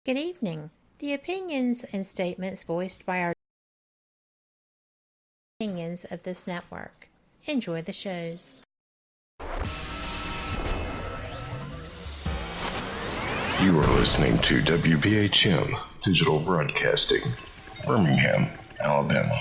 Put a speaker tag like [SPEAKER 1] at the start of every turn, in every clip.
[SPEAKER 1] Good evening. The opinions and statements voiced by our opinions of this network. Enjoy the shows.
[SPEAKER 2] You are listening to WBHM Digital Broadcasting, Birmingham, Alabama.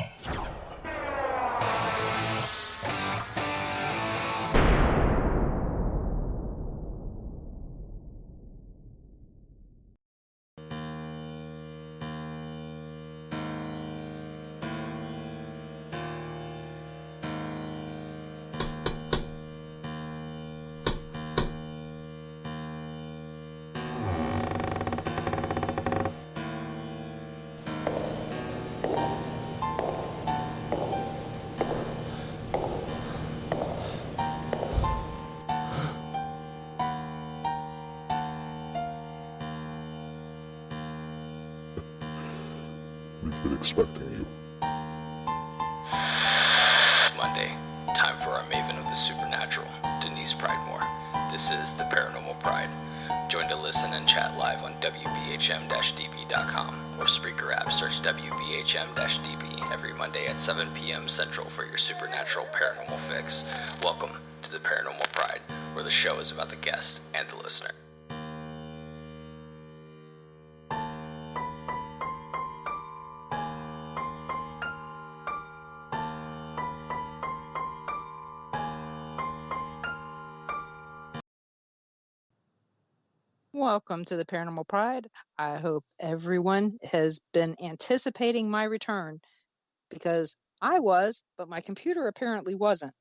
[SPEAKER 3] We've been expecting you.
[SPEAKER 4] Monday, time for our maven of the supernatural, Denise Pridemore. This is the Paranormal Pride. Join to listen and chat live on WBHM-DB.com or Spreaker app. Search WBHM-DB every Monday at 7 p.m. Central for your supernatural paranormal fix. Welcome to the Paranormal Pride, where the show is about the guest and the listener.
[SPEAKER 5] Welcome to the Paranormal Pride. I hope everyone has been anticipating my return because I was, but my computer apparently wasn't.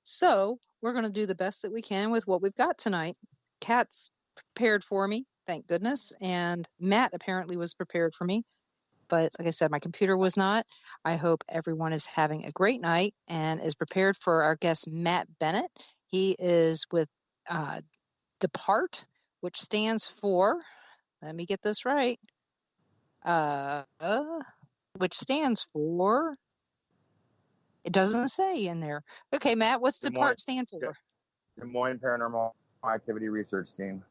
[SPEAKER 5] So we're going to do the best that we can with what we've got tonight. Kat's prepared for me, thank goodness, and Matt apparently was prepared for me. But like I said, my computer was not. I hope everyone is having a great night and is prepared for our guest, Matt Bennett. He is with DPART, which stands for, let me get this right, which stands for, it doesn't say in there. Okay, Matt, what's DPART stand for?
[SPEAKER 6] Desmoines Paranormal Activity Research Team.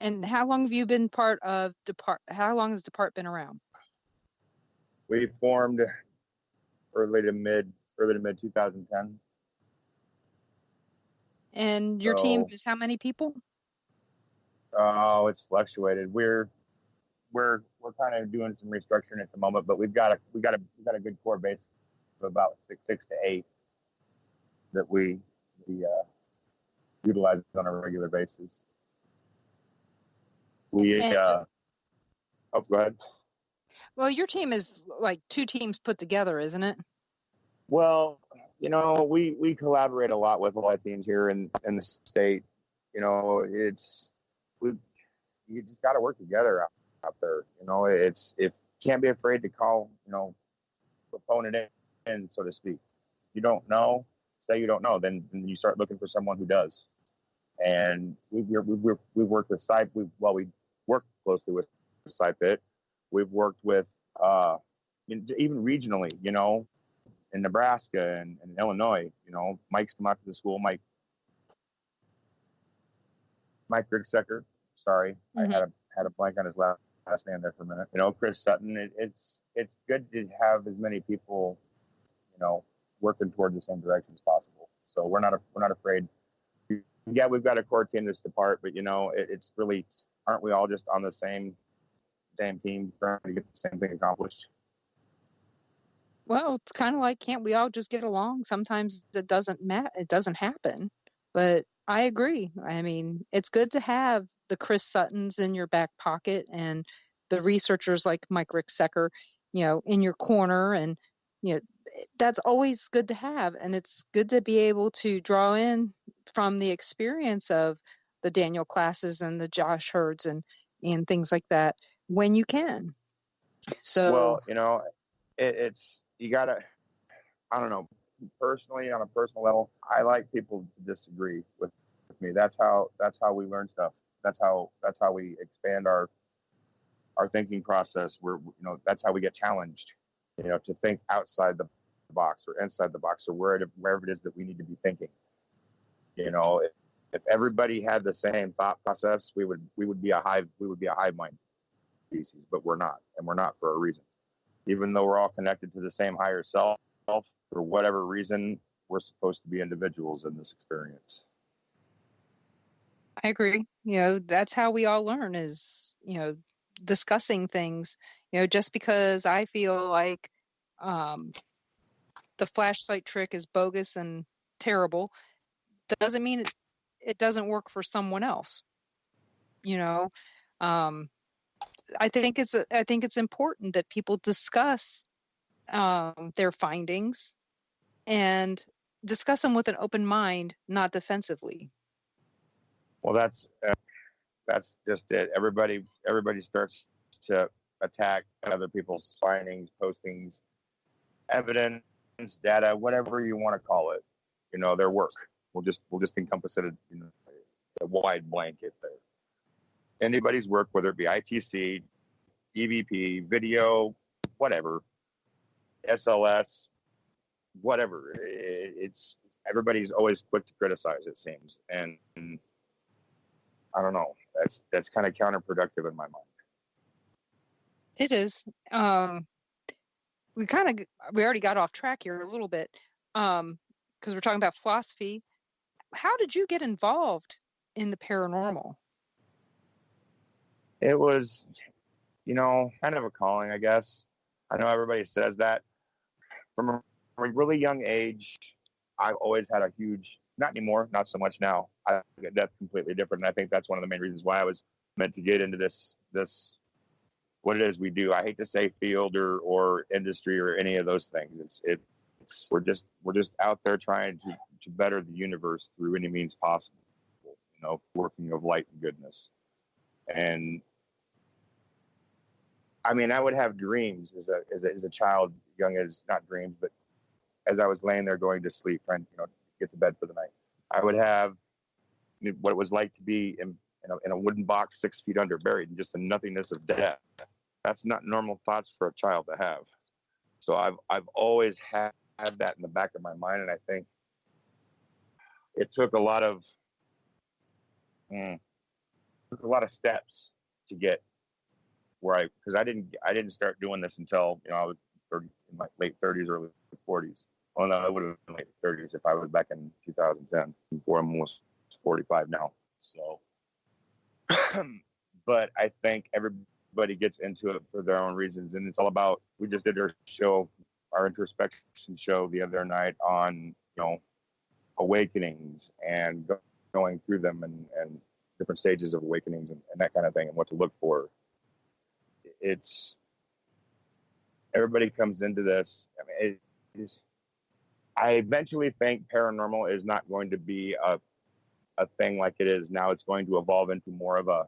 [SPEAKER 5] And how long have you been part of DPART? How long has DPART been around?
[SPEAKER 6] We formed early to mid 2010.
[SPEAKER 5] And your team is how many people?
[SPEAKER 6] Oh, it's fluctuated. We're kind of doing some restructuring at the moment, but we've got a good core base of about six to eight that we utilize on a regular basis. Go ahead.
[SPEAKER 5] Well, your team is like two teams put together, isn't it?
[SPEAKER 6] Well, we collaborate a lot with a lot of teams here in the state. You just got to work together out there. Can't be afraid to call, opponent in, so to speak. You don't know, say you don't know, then you start looking for someone who does. And we've worked with we work closely with SciPit. We've worked with even regionally, in Nebraska and Illinois. Mike's come out to the school. Mike Ricksecker. Sorry,
[SPEAKER 5] Mm-hmm.
[SPEAKER 6] I had a blank on his last name there for a minute. Chris Sutton. It's good to have as many people, working toward the same direction as possible. So we're not afraid. Yeah, we've got a core team that's DPART, but it's really, aren't we all just on the same damn team trying to get the same thing accomplished?
[SPEAKER 5] Well, it's kind of like, can't we all just get along? Sometimes it doesn't happen, but I agree. I mean, it's good to have the Chris Suttons in your back pocket and the researchers like Mike Ricksecker, in your corner. And, that's always good to have. And it's good to be able to draw in from the experience of the Daniel classes and the Josh Herds and things like that when you can. So,
[SPEAKER 6] well, it's, you gotta, I don't know, personally, on a personal level, I like people to disagree with me. That's how we learn stuff. That's how we expand our thinking process. That's how we get challenged, to think outside the box or inside the box or wherever it is that we need to be thinking. if everybody had the same thought process, we would be a hive mind species, but we're not, and we're not for a reason. Even though we're all connected to the same higher self, for whatever reason, we're supposed to be individuals in this experience.
[SPEAKER 5] I agree. That's how we all learn is, discussing things. Just because I feel like the flashlight trick is bogus and terrible doesn't mean it doesn't work for someone else. I think it's important that people discuss their findings and discuss them with an open mind, not defensively.
[SPEAKER 6] Well, that's just it. Everybody starts to attack other people's findings, postings, evidence, data, whatever you want to call it. Their work. We'll just encompass it in a wide blanket there. Anybody's work, whether it be ITC, EVP, video, whatever, SLS, whatever. It's everybody's always quick to criticize, it seems, and I don't know. That's kind of counterproductive in my mind.
[SPEAKER 5] It is. We already got off track here a little bit because we're talking about philosophy. How did you get involved in the paranormal?
[SPEAKER 6] It was, kind of a calling, I guess. I know everybody says that. From a really young age, I've always had a huge, not anymore, not so much now. That's completely different. And I think that's one of the main reasons why I was meant to get into this what it is we do. I hate to say field or industry or any of those things. We're just out there trying to better the universe through any means possible, working of light and goodness. And I mean, I would have dreams as a child, young as, not dreams, but as I was laying there going to sleep, trying to get to bed for the night, I would have what it was like to be in a wooden box 6 feet under, buried in just the nothingness of death. That's not normal thoughts for a child to have. So I've always had that in the back of my mind, and I think it took a lot of steps to get where because I didn't start doing this until I was in my late 30s, early 40s. Well, no, I would have been late 30s if I was back in 2010. Before I'm almost 45 now. So, but I think everybody gets into it for their own reasons, and it's all about. We just did our introspection show the other night on awakenings and going through them and different stages of awakenings and that kind of thing and what to look for. It's everybody comes into this. I mean, I eventually think paranormal is not going to be a thing like it is now. It's going to evolve into more of a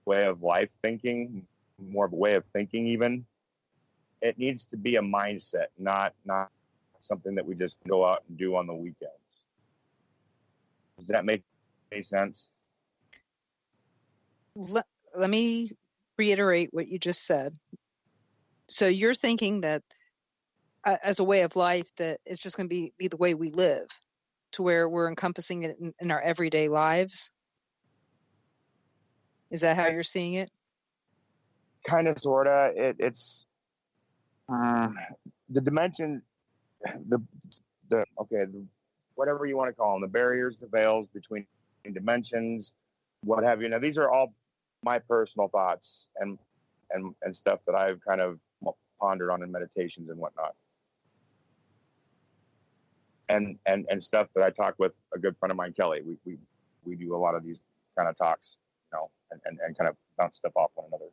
[SPEAKER 6] way of life thinking, more of a way of thinking even. It needs to be a mindset, not something that we just go out and do on the weekends. Does that make any sense?
[SPEAKER 5] Let me reiterate what you just said. So you're thinking that as a way of life, that it's just going to be the way we live, to where we're encompassing it in our everyday lives? Is that how you're seeing it?
[SPEAKER 6] Kind of, sort of. It's the dimension, whatever you want to call them, the barriers, the veils between dimensions, what have you. Now, these are all my personal thoughts and stuff that I've kind of pondered on in meditations and whatnot. And stuff that I talk with a good friend of mine, Kelly. We do a lot of these kind of talks, and kind of bounce stuff off one another.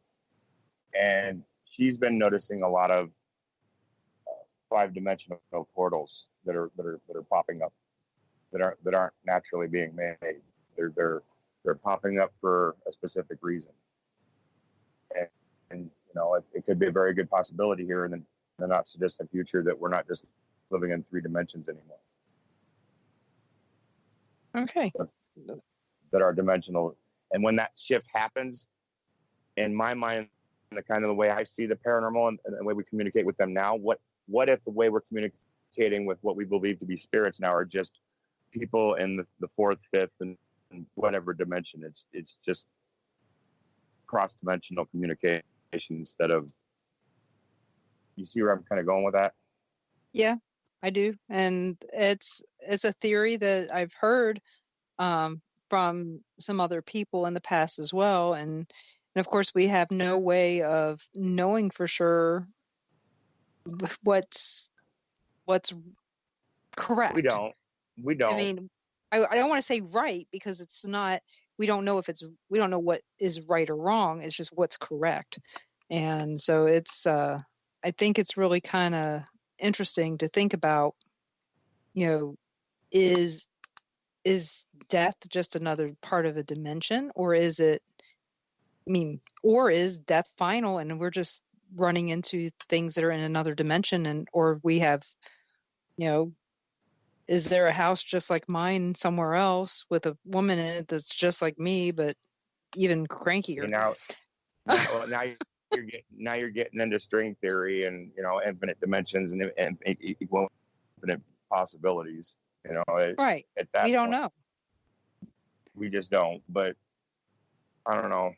[SPEAKER 6] And she's been noticing a lot of 5-dimensional portals that are popping up that aren't naturally being made. They're popping up for a specific reason. And it could be a very good possibility here in the not so distant future that we're not just living in 3 dimensions anymore.
[SPEAKER 5] Okay.
[SPEAKER 6] That are dimensional. And when that shift happens, in my mind, the kind of the way I see the paranormal and the way we communicate with them now, what if the way we're communicating with what we believe to be spirits now are just people in the 4th, 5th, and whatever dimension. It's just cross-dimensional communication instead of. You see where I'm kind of going with that?
[SPEAKER 5] Yeah, I do, and it's a theory that I've heard from some other people in the past as well, and of course we have no way of knowing for sure what's correct.
[SPEAKER 6] We don't.
[SPEAKER 5] I mean, I don't want to say right because it's not. We don't know we don't know what is right or wrong. It's just what's correct, and so it's. I think it's really kind of interesting to think about. You know, is death just another part of a dimension, or is it? I mean, or is death final, and we're just running into things that are in another dimension, and or we have, is there a house just like mine somewhere else with a woman in it that's just like me, but even crankier?
[SPEAKER 6] Now you're getting into string theory and infinite dimensions and equal infinite possibilities.
[SPEAKER 5] Right.
[SPEAKER 6] At that
[SPEAKER 5] we don't
[SPEAKER 6] point,
[SPEAKER 5] know.
[SPEAKER 6] We just don't. But I don't know.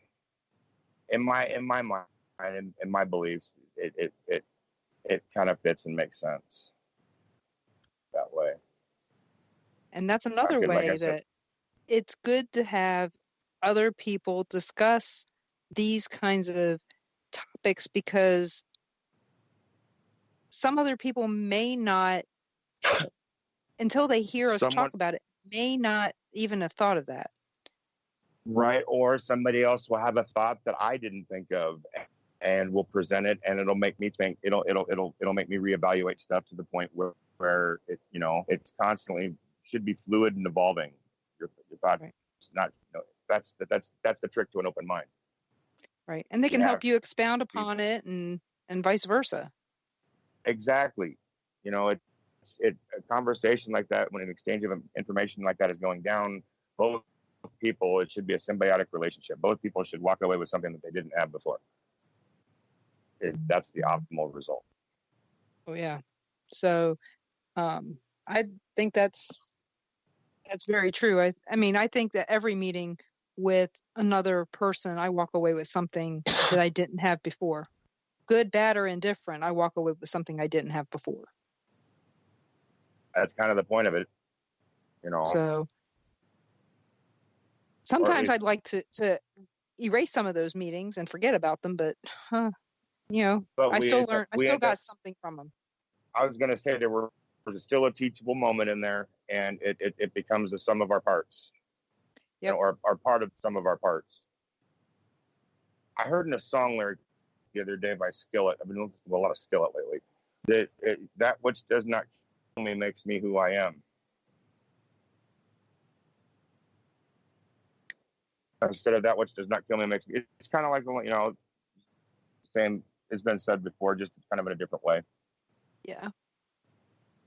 [SPEAKER 6] In my mind, in my beliefs, it kind of fits and makes sense that way.
[SPEAKER 5] And that's another way that it's good to have other people discuss these kinds of topics, because some other people may not, until they hear us talk about it, may not even have thought of that.
[SPEAKER 6] Right. Or somebody else will have a thought that I didn't think of and will present it, and it'll make me think, it'll make me reevaluate stuff to the point where it, it's constantly should be fluid and evolving. Your thoughts, right. Not, that's the trick to an open mind.
[SPEAKER 5] Right. And they can help you expound upon it and vice versa.
[SPEAKER 6] Exactly. A conversation like that, when an exchange of information like that is going down, both people, it should be a symbiotic relationship. Both people should walk away with something that they didn't have before. That's the optimal result.
[SPEAKER 5] Oh yeah. So I think that's very true. I mean, I think that every meeting with another person, I walk away with something that I didn't have before. Good, bad, or indifferent, I walk away with something I didn't have before.
[SPEAKER 6] That's kind of the point of it,
[SPEAKER 5] So sometimes I'd like to erase some of those meetings and forget about them, but I still got something from them.
[SPEAKER 6] I was going to say there was still a teachable moment in there, and it becomes the sum of our parts.
[SPEAKER 5] Yep.
[SPEAKER 6] Or part of some of our parts. I heard in a song lyric the other day by Skillet. I've been listening to a lot of Skillet lately. That which does not kill me makes me who I am. Instead of that which does not kill me makes me. It's kind of like, same. It's been said before, just kind of in a different way.
[SPEAKER 5] Yeah.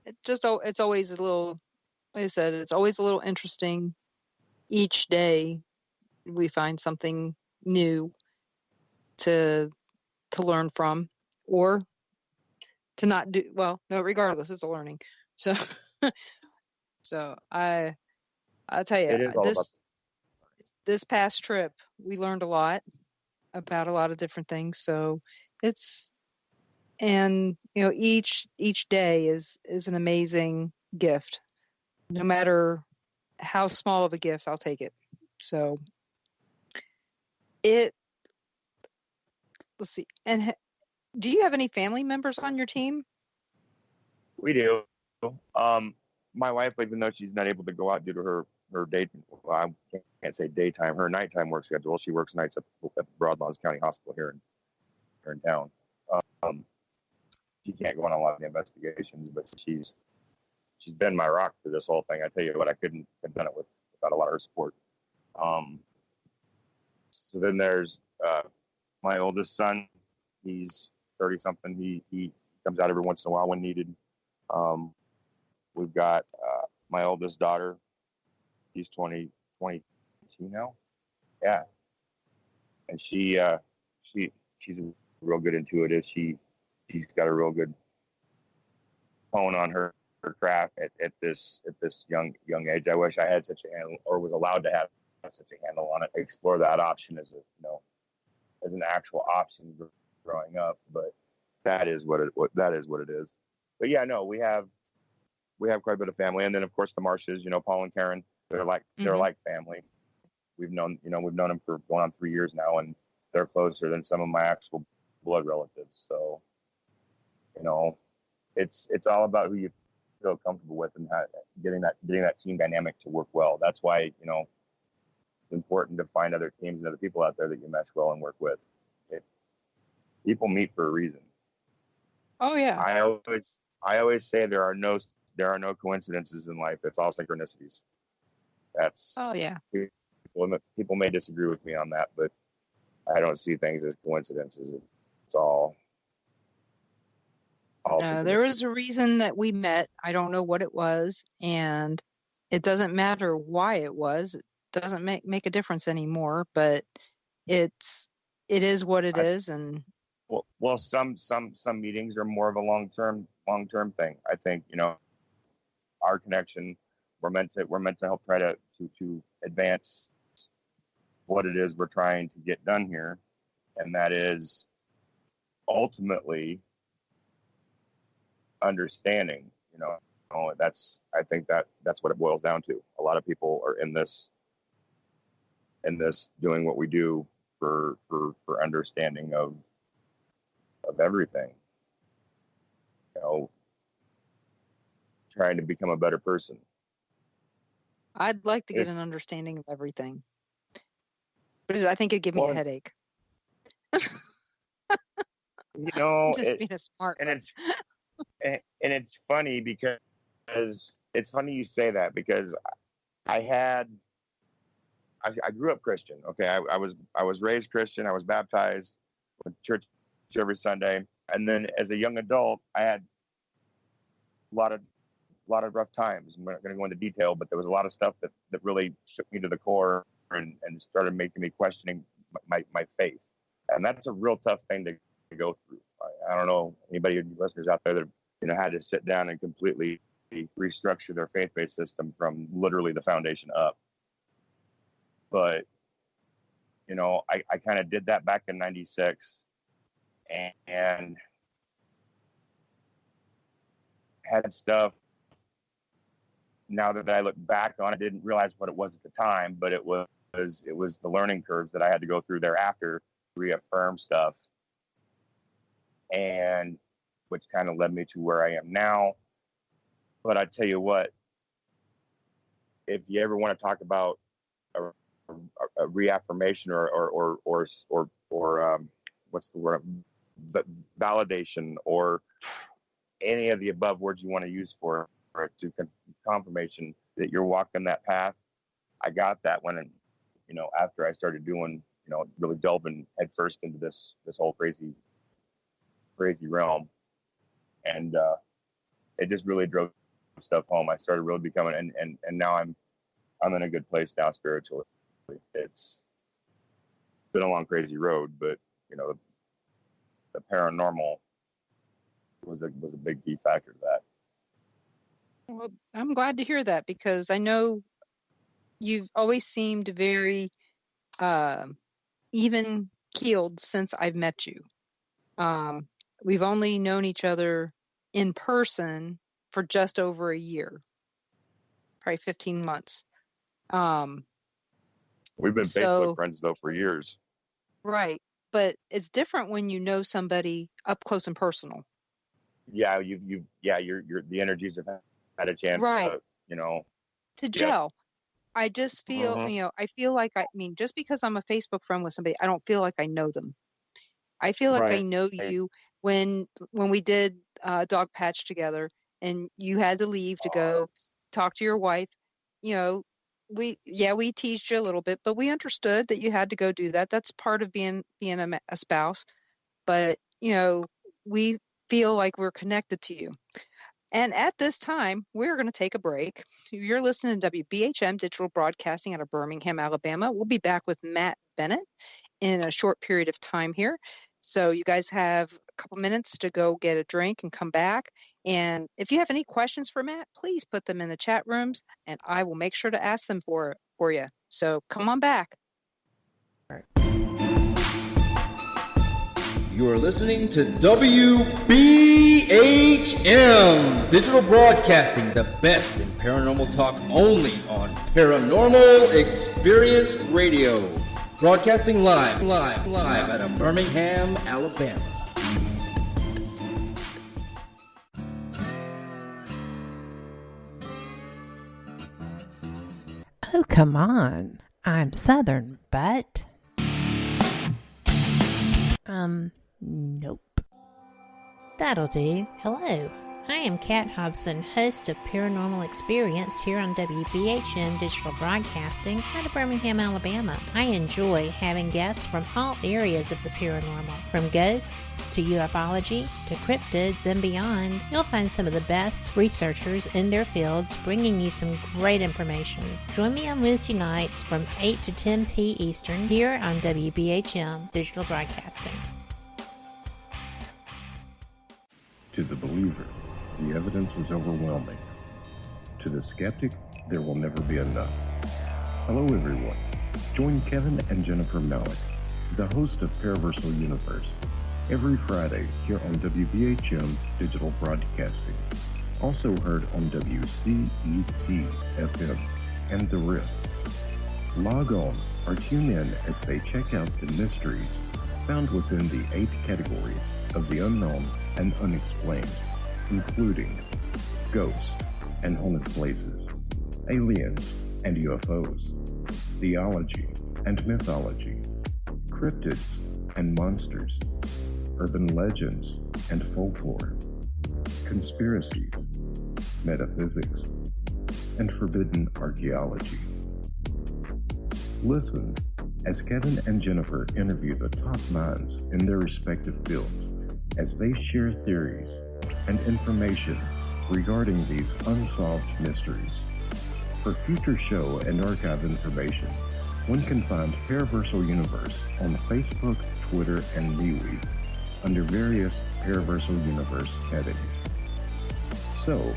[SPEAKER 5] It's always a little. Like I said, it's always a little interesting. Each day we find something new to learn from, or to not do well. No, regardless, it's a learning. So I tell you, this past trip we learned a lot about a lot of different things. So each day is an amazing gift. No matter how small of a gift, I'll take it. So let's see. And do you have any family members on your team?
[SPEAKER 6] We do. My wife, even though she's not able to go out due to her day, well, I can't say daytime, her nighttime work schedule. She works nights at Broadlands County Hospital here in town. She can't go on a lot of the investigations, but she's been my rock through this whole thing. I tell you what, I couldn't have done it without a lot of her support. So then there's my oldest son. He's 30-something. He comes out every once in a while when needed. We've got my oldest daughter. She's 22 now. Yeah. And she's real good intuitive. She's got a real good tone on her craft at this young age. I wish I had such a handle, or was allowed to have such a handle on it. Explore that option as as an actual option growing up, but that is what it is. But yeah, no, we have quite a bit of family, and then of course the Marshes. Paul and Karen, they're like family. We've known them for going on 3 years now, and they're closer than some of my actual blood relatives. So, it's all about who you feel comfortable with and getting that team dynamic to work well. That's why it's important to find other teams and other people out there that you mesh well and work with. People meet for a reason. Oh yeah. I always say there are no coincidences in life. It's all synchronicities. That's people may disagree with me on that, but I don't see things as coincidences. It's all
[SPEAKER 5] there was a reason that we met. I don't know what it was, and it doesn't matter why it was. It doesn't make a difference anymore, but it is what it is. And
[SPEAKER 6] well, some meetings are more of a long-term thing. I think, our connection, we're meant to help try to advance what it is we're trying to get done here. And that is ultimately understanding, I think that's what it boils down to. A lot of people are in this doing what we do for understanding of everything, trying to become a better person.
[SPEAKER 5] I'd like to get an understanding of everything, but I think it'd give me a headache. Just being a smart.
[SPEAKER 6] And it's funny because it's funny you say that, because I grew up Christian. Okay. I was raised Christian. I was baptized, went to church every Sunday. And then as a young adult, I had a lot of rough times. I'm not going to go into detail, but there was a lot of stuff that really shook me to the core and started making me questioning my faith. And that's a real tough thing to go through. I don't know anybody, of you listeners out there that had to sit down and completely restructure their faith-based system from literally the foundation up. But I kind of did that back in '96, and had stuff. Now that I look back on it, I didn't realize what it was at the time, but it was the learning curves that I had to go through thereafter to reaffirm stuff, and which kind of led me to where I am now. But I tell you what, if you ever want to talk about a reaffirmation or what's the word, validation, or any of the above words you want to use for it, to confirmation that you're walking that path, I got that when after I started doing really delving headfirst into this whole crazy realm, and it just really drove stuff home. I started really becoming, and now I'm in a good place now spiritually. It's been a long, crazy road, but the paranormal was a big key factor to that.
[SPEAKER 5] Well, I'm glad to hear that, because I know you've always seemed very even keeled since I've met you. We've only known each other in person for just over a year, probably 15 months.
[SPEAKER 6] We've been Facebook friends though for years.
[SPEAKER 5] Right. But it's different when you know somebody up close and personal.
[SPEAKER 6] Yeah, you're the energies have had a chance
[SPEAKER 5] to gel. I just feel, I feel like, just because I'm a Facebook friend with somebody, I don't feel like I know them. I feel like I know you when we did Dog Patch together, and you had to leave to go talk to your wife. We teased you a little bit, but we understood that you had to go do that. That's part of being a spouse. But, we feel like we're connected to you. And at this time, we're going to take a break. You're listening to WBHM Digital Broadcasting out of Birmingham, Alabama. We'll be back with Matt Bennett in a short period of time here. So you guys have a couple minutes to go get a drink and come back. And if you have any questions for Matt, please put them in the chat rooms, and I will make sure to ask them for you. So come on back.
[SPEAKER 7] You are listening to WBHM Digital Broadcasting, the best in paranormal talk, only on Paranormal Experience Radio. Broadcasting live out of Birmingham, Alabama.
[SPEAKER 1] Oh, come on. I'm Southern, but... Nope. That'll do. Hello. I am Kat Hobson, host of Paranormal Experience here on WBHM Digital Broadcasting out of Birmingham, Alabama. I enjoy having guests from all areas of the paranormal, from ghosts to ufology to cryptids and beyond. You'll find some of the best researchers in their fields bringing you some great information. Join me on Wednesday nights from 8 to 10 p. Eastern here on WBHM Digital Broadcasting.
[SPEAKER 2] To the believer, the evidence is overwhelming. To the skeptic, there will never be enough. Hello everyone. Join Kevin and Jennifer Malik, the host of Paraversal Universe, every Friday here on WBHM Digital Broadcasting. Also heard on WCET-FM and The Rift. Log on or tune in as they check out the mysteries found within the 8 categories of the unknown and unexplained, including ghosts and haunted places, aliens and UFOs, theology and mythology, cryptids and monsters, urban legends and folklore, conspiracies, metaphysics, and forbidden archaeology. Listen as Kevin and Jennifer interview the top minds in their respective fields as they share theories and information regarding these unsolved mysteries. For future show and archive information, one can find Paraversal Universe on Facebook, Twitter, and MeWe under various Paraversal Universe headings. So,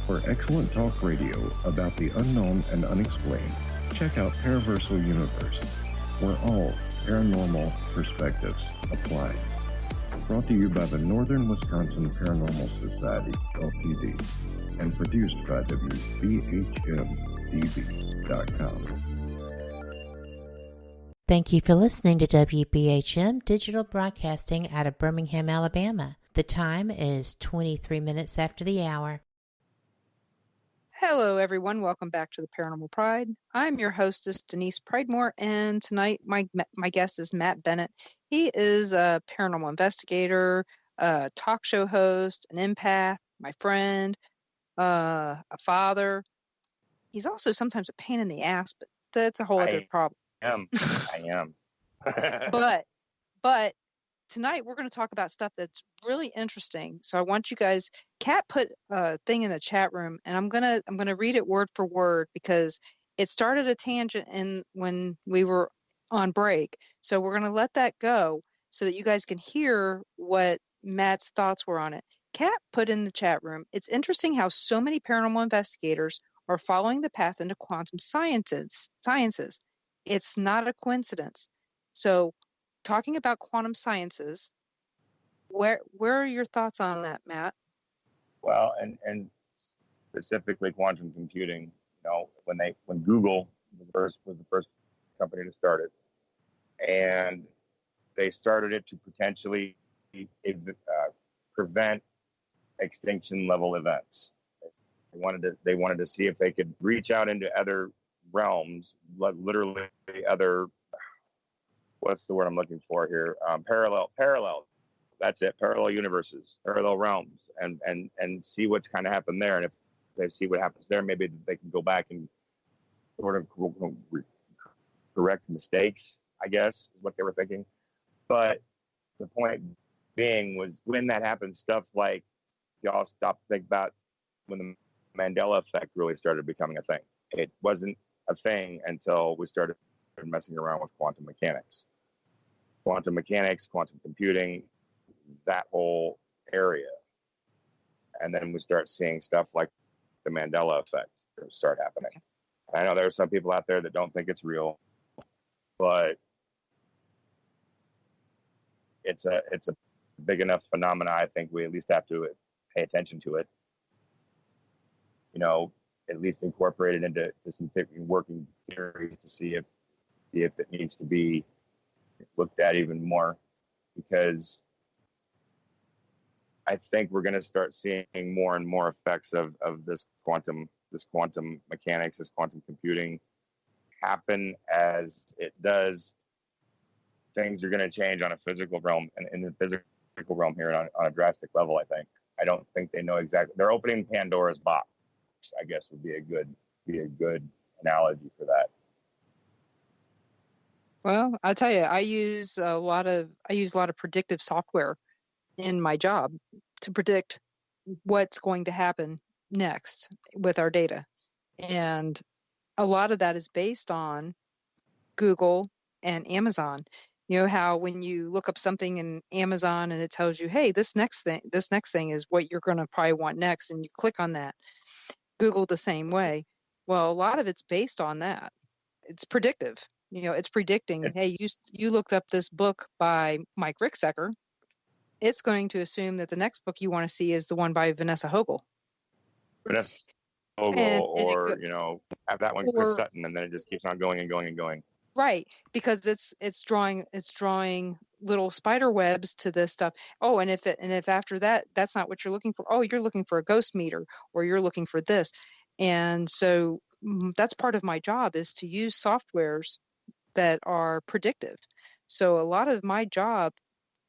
[SPEAKER 2] for excellent talk radio about the unknown and unexplained, check out Paraversal Universe, where all paranormal perspectives apply. Brought to you by the Northern Wisconsin Paranormal Society, Ltd., and produced by WBHM-DB.com.
[SPEAKER 1] Thank you for listening to WBHM Digital Broadcasting out of Birmingham, Alabama. The time is 23 minutes after the hour.
[SPEAKER 5] Hello, everyone. Welcome back to the Paranormal Pride. I'm your hostess, Denise Pridemore, and tonight my guest is Matt Bennett. He is a paranormal investigator, a talk show host, an empath, my friend, a father. He's also sometimes a pain in the ass, but that's a whole other problem.
[SPEAKER 6] I am.
[SPEAKER 5] But tonight we're going to talk about stuff that's really interesting. So I want you guys. Kat put a thing in the chat room, and I'm gonna read it word for word because it started a tangent when we were on break. So we're gonna let that go so that you guys can hear what Matt's thoughts were on it. Kat put in the chat room. It's interesting how so many paranormal investigators are following the path into quantum sciences. It's not a coincidence. So, talking about quantum sciences, where are your thoughts on that, Matt?
[SPEAKER 6] Well, and specifically quantum computing, when Google was the first company to start it, and they started it to potentially prevent extinction level events. They wanted to see if they could reach out into other realms, literally other, what's the word I'm looking for here? Parallel. That's it. Parallel universes, parallel realms, and see what's kind of happened there. And if they see what happens there, maybe they can go back and sort of correct mistakes, I guess, is what they were thinking. But the point being was when that happened, stuff like y'all stop to think about when the Mandela effect really started becoming a thing. It wasn't a thing until we started messing around with quantum mechanics, quantum computing, that whole area. And then we start seeing stuff like the Mandela effect start happening. I know there are some people out there that don't think it's real, but it's a big enough phenomena. I think we at least have to pay attention to it. You know, at least incorporate it into some working theories to see if it needs to be looked at even more, because I think we're going to start seeing more and more effects of this quantum mechanics, this quantum computing happen. As it does, things are going to change on a physical realm, and in the physical realm here on a drastic level. I don't think they know exactly. They're opening Pandora's box, I guess, would be a good analogy for that.
[SPEAKER 5] Well, I'll tell you, I use a lot of predictive software in my job to predict what's going to happen next with our data. And a lot of that is based on Google and Amazon. You know how when you look up something in Amazon and it tells you, hey, this next thing is what you're going to probably want next, and you click on that. Google the same way. Well, a lot of it's based on that. It's predictive. You know, it's predicting, hey, you looked up this book by Mike Ricksecker. It's going to assume that the next book you want to see is the one by Vanessa Hogel.
[SPEAKER 6] Vanessa Hogel, or have that one Chris Sutton, and then it just keeps on going and going and going.
[SPEAKER 5] Right, because it's drawing little spider webs to this stuff. Oh, and if after that that's not what you're looking for, oh, you're looking for a ghost meter, or you're looking for this. And so that's part of my job, is to use softwares that are predictive. So a lot of my job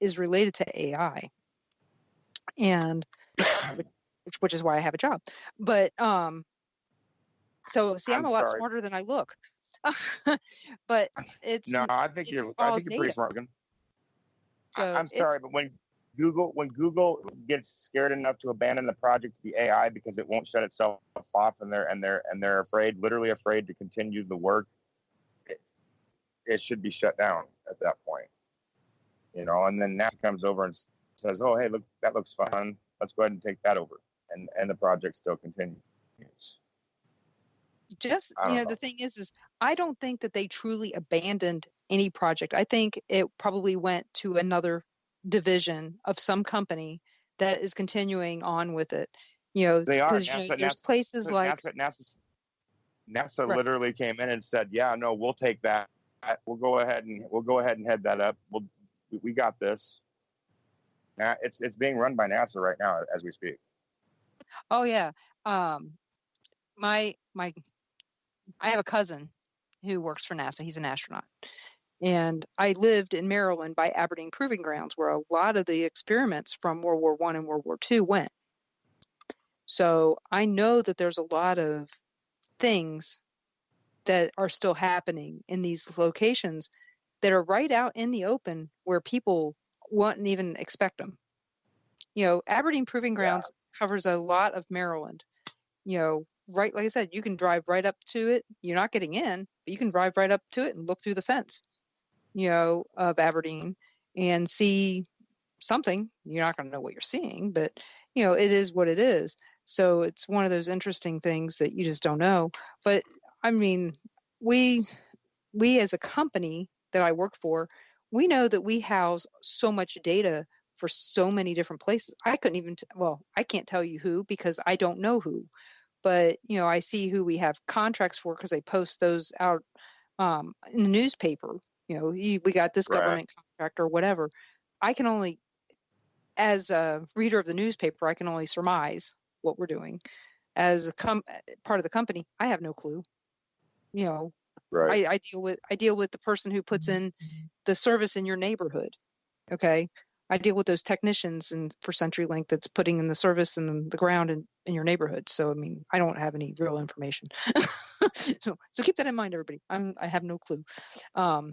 [SPEAKER 5] is related to AI, and which is why I have a job. But so see, I'm a lot smarter than I look. But it's
[SPEAKER 6] I think you're pretty smart. So I'm sorry, but when Google gets scared enough to abandon the project to the AI because it won't shut itself off, and they're literally afraid to continue the work, it should be shut down at that point. And then NASA comes over and says, oh, hey, look, that looks fun. Let's go ahead and take that over. And the project still continues.
[SPEAKER 5] Just, the thing is I don't think that they truly abandoned any project. I think it probably went to another division of some company that is continuing on with it.
[SPEAKER 6] They are.
[SPEAKER 5] There's places like
[SPEAKER 6] NASA literally came in and said, yeah, no, we'll take that. We'll go ahead and head that up. We got this. Now it's being run by NASA right now as we speak.
[SPEAKER 5] Oh yeah. I have a cousin who works for NASA. He's an astronaut. And I lived in Maryland by Aberdeen Proving Grounds, where a lot of the experiments from World War I and World War II went. So I know that there's a lot of things that are still happening in these locations that are right out in the open where people wouldn't even expect them. Aberdeen Proving Grounds covers a lot of Maryland. Right, like I said, you can drive right up to it. You're not getting in, but you can drive right up to it and look through the fence, of Aberdeen and see something. You're not going to know what you're seeing, but, it is what it is. So it's one of those interesting things that you just don't know. But, I mean, we as a company that I work for, we know that we house so much data for so many different places. I couldn't even, I can't tell you who, because I don't know who. But, I see who we have contracts for because they post those out in the newspaper. We got this government contract or whatever. I can only, as a reader of the newspaper, I can only surmise what we're doing. As a part of the company, I have no clue. I deal with the person who puts in the service in your neighborhood. Okay. I deal with those technicians for CenturyLink that's putting in the service in the ground in your neighborhood. So, I mean, I don't have any real information. so keep that in mind, everybody. I have no clue.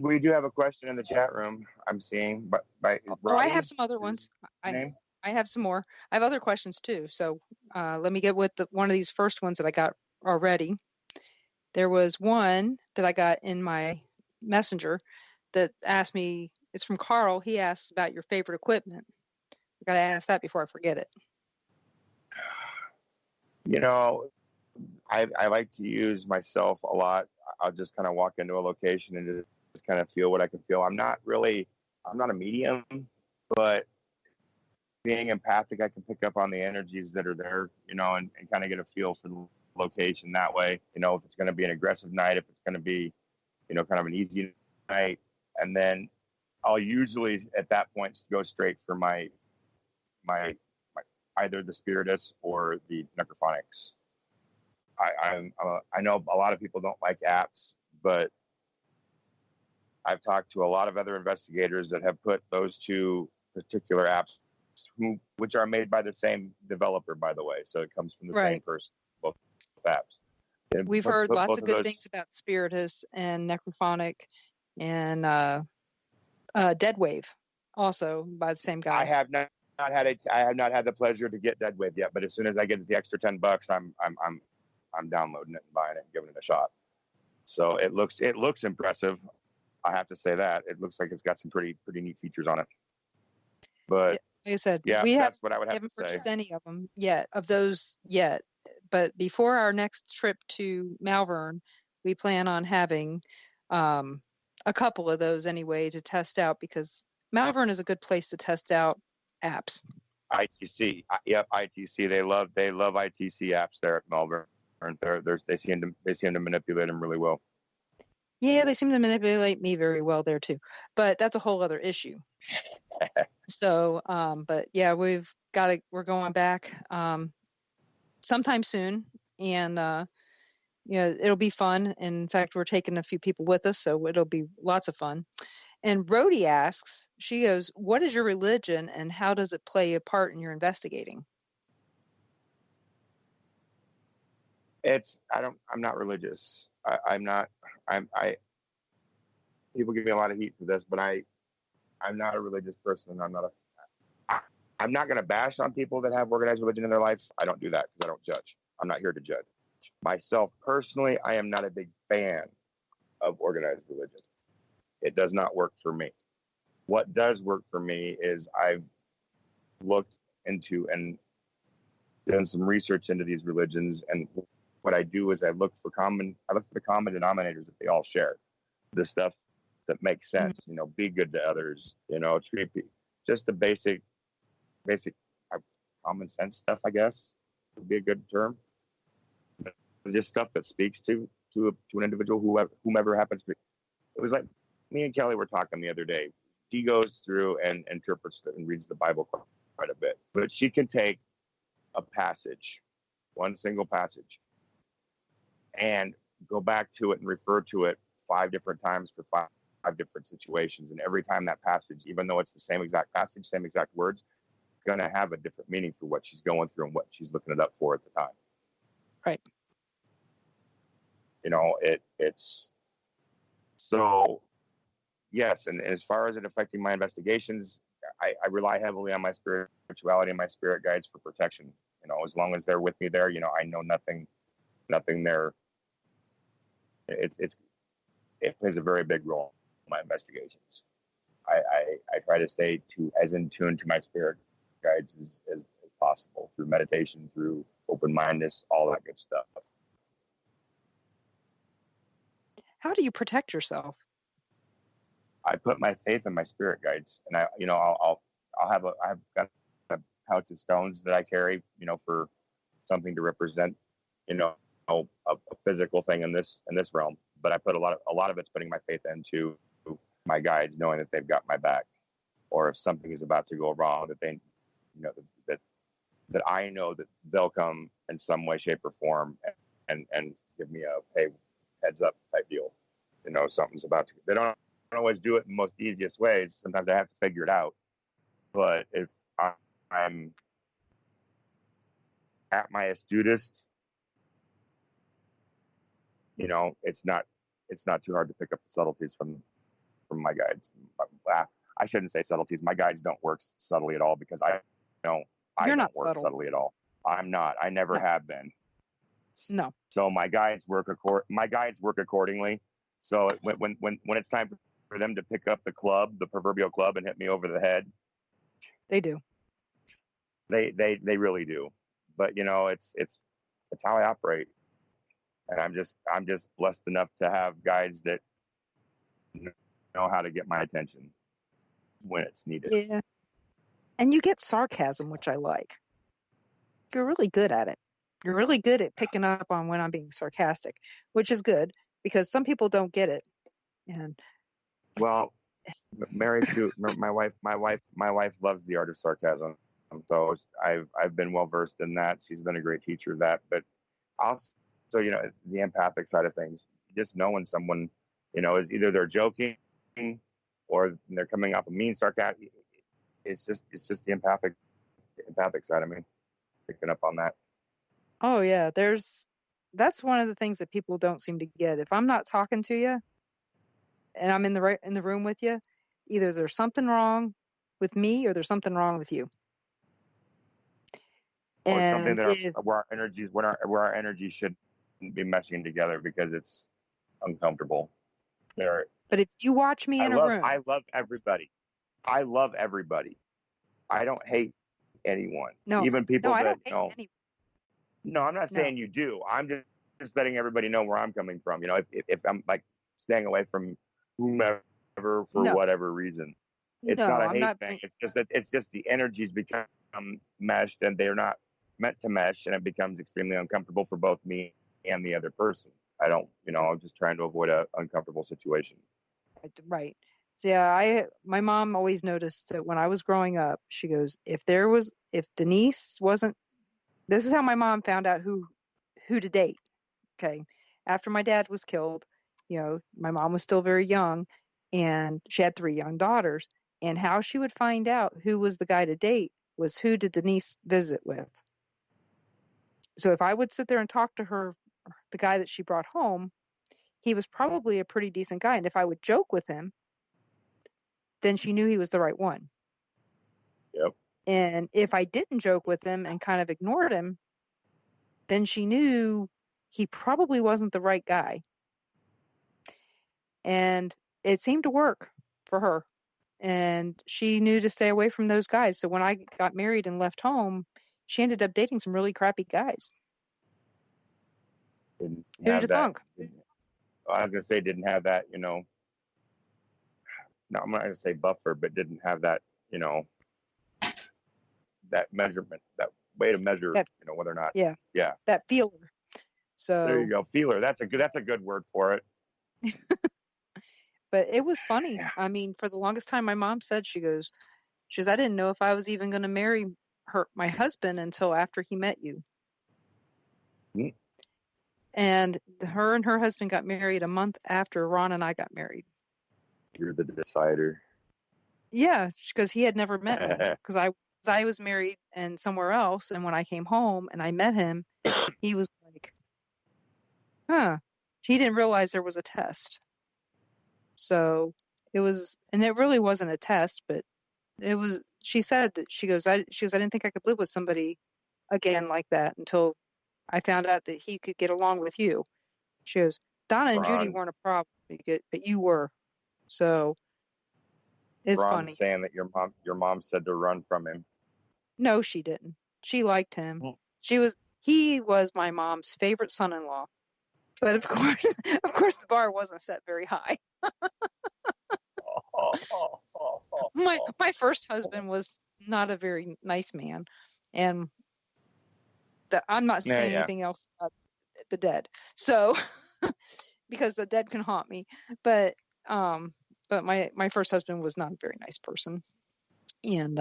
[SPEAKER 6] We do have a question in the chat room I'm seeing, but
[SPEAKER 5] I have some other ones. I have some more. I have other questions too. So let me get with one of these first ones that I got already. There was one that I got in my messenger that asked me. It's from Carl. He asks about your favorite equipment. I got to ask that before I forget it.
[SPEAKER 6] You know, I like to use myself a lot. I'll just kind of walk into a location and just kind of feel what I can feel. I'm not a medium, but being empathic, I can pick up on the energies that are there, you know, and kind of get a feel for the location that way. You know, if it's going to be an aggressive night, if it's going to be, you know, kind of an easy night. And then I'll usually at that point go straight for my either the spiritists or the necrophonics. I know a lot of people don't like apps, but I've talked to a lot of other investigators that have put those two particular apps, which are made by the same developer, by the way. So it comes from the same person, both apps. And
[SPEAKER 5] We've heard lots of good
[SPEAKER 6] those
[SPEAKER 5] things about spiritists and necrophonic and Dead Wave, also by the same guy.
[SPEAKER 6] I have not had the pleasure to get Dead Wave yet, but as soon as I get the extra $10, I'm downloading it and buying it and giving it a shot. So it looks impressive. I have to say that it looks like it's got some pretty neat features on it. But
[SPEAKER 5] like I said,
[SPEAKER 6] yeah, that's what I would have to say.
[SPEAKER 5] Haven't purchased any of them yet, but before our next trip to Malvern, we plan on having a couple of those anyway to test out, because Malvern is a good place to test out apps.
[SPEAKER 6] ITC, yep, ITC. They love ITC apps there at Malvern. They seem to manipulate them really well.
[SPEAKER 5] Yeah, they seem to manipulate me very well there too, but that's a whole other issue. So, but yeah, we're going back sometime soon, and it'll be fun. In fact, we're taking a few people with us, so it'll be lots of fun. And Rhodey asks, she goes, "What is your religion, and how does it play a part in your investigating?"
[SPEAKER 6] I'm not religious. People give me a lot of heat for this, but I'm not a religious person. I'm not going to bash on people that have organized religion in their life. I don't do that because I don't judge. I'm not here to judge. Myself personally, I am not a big fan of organized religion. It does not work for me. What does work for me is I've looked into and done some research into these religions, and what I do is I look for the common denominators that they all share. The stuff that makes sense, be good to others, treat people, just the basic common sense stuff, I guess would be a good term. Just stuff that speaks to an individual, whomever happens to be. It was like me and Kelly were talking the other day. She goes through and interprets and reads the Bible quite a bit, but she can take a passage, one single passage, and go back to it and refer to it 5 different times for five different situations. And every time that passage, even though it's the same exact passage, same exact words, going to have a different meaning for what she's going through and what she's looking it up for at the time.
[SPEAKER 5] Right.
[SPEAKER 6] It's so, yes. And as far as it affecting my investigations, I rely heavily on my spirituality and my spirit guides for protection. As long as they're with me there, I know nothing there. It plays a very big role in my investigations. I try to stay as in tune to my spirit guides as possible through meditation, through open-mindedness, all that good stuff.
[SPEAKER 5] How do you protect yourself?
[SPEAKER 6] I put my faith in my spirit guides, and I've got a pouch of stones that I carry, for something to represent, a physical thing in this realm. But I put a lot of it's putting my faith into my guides, knowing that they've got my back, or if something is about to go wrong, that they, that I know that they'll come in some way, shape, or form, and give me a hey, heads up type deal. Something's about to. They don't always do it in the most easiest ways. Sometimes I have to figure it out. But if I'm at my astutest, it's not too hard to pick up the subtleties from my guides. I shouldn't say subtleties. My guides don't work subtly at all, because I don't work subtly at all. I'm not. I never have been.
[SPEAKER 5] No.
[SPEAKER 6] So my guides work accordingly. So when it's time for them to pick up the proverbial club, and hit me over the head,
[SPEAKER 5] they do.
[SPEAKER 6] They really do. But it's That's how I operate. And I'm just blessed enough to have guides that know how to get my attention when it's needed.
[SPEAKER 5] Yeah. And you get sarcasm, which I like. You're really good at it. You're really good at picking up on when I'm being sarcastic, which is good because some people don't get it. And
[SPEAKER 6] well, married to my wife loves the art of sarcasm. So I've been well versed in that. She's been a great teacher of that. But also, the empathic side of things, just knowing someone, is either they're joking or they're coming off a mean sarcasm. It's just the empathic side of me, picking up on that.
[SPEAKER 5] Oh yeah, that's one of the things that people don't seem to get. If I'm not talking to you and I'm in the room with you, either there's something wrong with me or there's something wrong with you.
[SPEAKER 6] Or something that where our energies shouldn't be meshing together because it's uncomfortable.
[SPEAKER 5] But if you watch me in a room,
[SPEAKER 6] I love everybody. I don't hate anyone.
[SPEAKER 5] No,
[SPEAKER 6] even people
[SPEAKER 5] I
[SPEAKER 6] that
[SPEAKER 5] don't hate anyone.
[SPEAKER 6] No, I'm not saying you do. I'm just letting everybody know where I'm coming from. If I'm like staying away from whomever for whatever reason, it's not a hate thing. It's just the energies become meshed and they're not meant to mesh, and it becomes extremely uncomfortable for both me and the other person. I'm just trying to avoid an uncomfortable situation.
[SPEAKER 5] Right. So yeah, my mom always noticed that when I was growing up, she goes, if Denise wasn't, this is how my mom found out who to date. Okay. After my dad was killed, my mom was still very young and she had 3 young daughters, and how she would find out who was the guy to date was who did Denise visit with. So if I would sit there and talk to her, the guy that she brought home, he was probably a pretty decent guy. And if I would joke with him, then she knew he was the right one.
[SPEAKER 6] Yep.
[SPEAKER 5] And if I didn't joke with him and kind of ignored him, then she knew he probably wasn't the right guy. And it seemed to work for her. And she knew to stay away from those guys. So when I got married and left home, she ended up dating some really crappy guys.
[SPEAKER 6] Didn't
[SPEAKER 5] Who
[SPEAKER 6] have
[SPEAKER 5] did you
[SPEAKER 6] that.
[SPEAKER 5] think?
[SPEAKER 6] I was gonna say didn't have that. No, I'm not gonna say buffer, but didn't have that. That measurement, that way to measure. Whether or not.
[SPEAKER 5] Yeah.
[SPEAKER 6] Yeah.
[SPEAKER 5] That feeler. So
[SPEAKER 6] there you go, feeler. That's a good word for it.
[SPEAKER 5] But it was funny. Yeah. I mean, for the longest time, my mom said, she goes, I didn't know if I was even going to marry my husband until after he met you.
[SPEAKER 6] Mm-hmm.
[SPEAKER 5] And her and her husband got married a month after Ron and I got married.
[SPEAKER 6] You're the decider.
[SPEAKER 5] Yeah, because he had never met me. Because I was married and somewhere else. And when I came home and I met him, he was like, he didn't realize there was a test. So it was, and it really wasn't a test, but it was, she said that she goes, I didn't think I could live with somebody again like that until I found out that he could get along with you. She goes, Donna and Judy weren't a problem, but you were. So it's
[SPEAKER 6] Ron's
[SPEAKER 5] funny.
[SPEAKER 6] Saying that your mom said to run from him.
[SPEAKER 5] No, she didn't. She liked him. He was my mom's favorite son-in-law. But of course the bar wasn't set very high. My first husband was not a very nice man, and I'm not saying anything else about the dead. So because the dead can haunt me, but my first husband was not a very nice person, and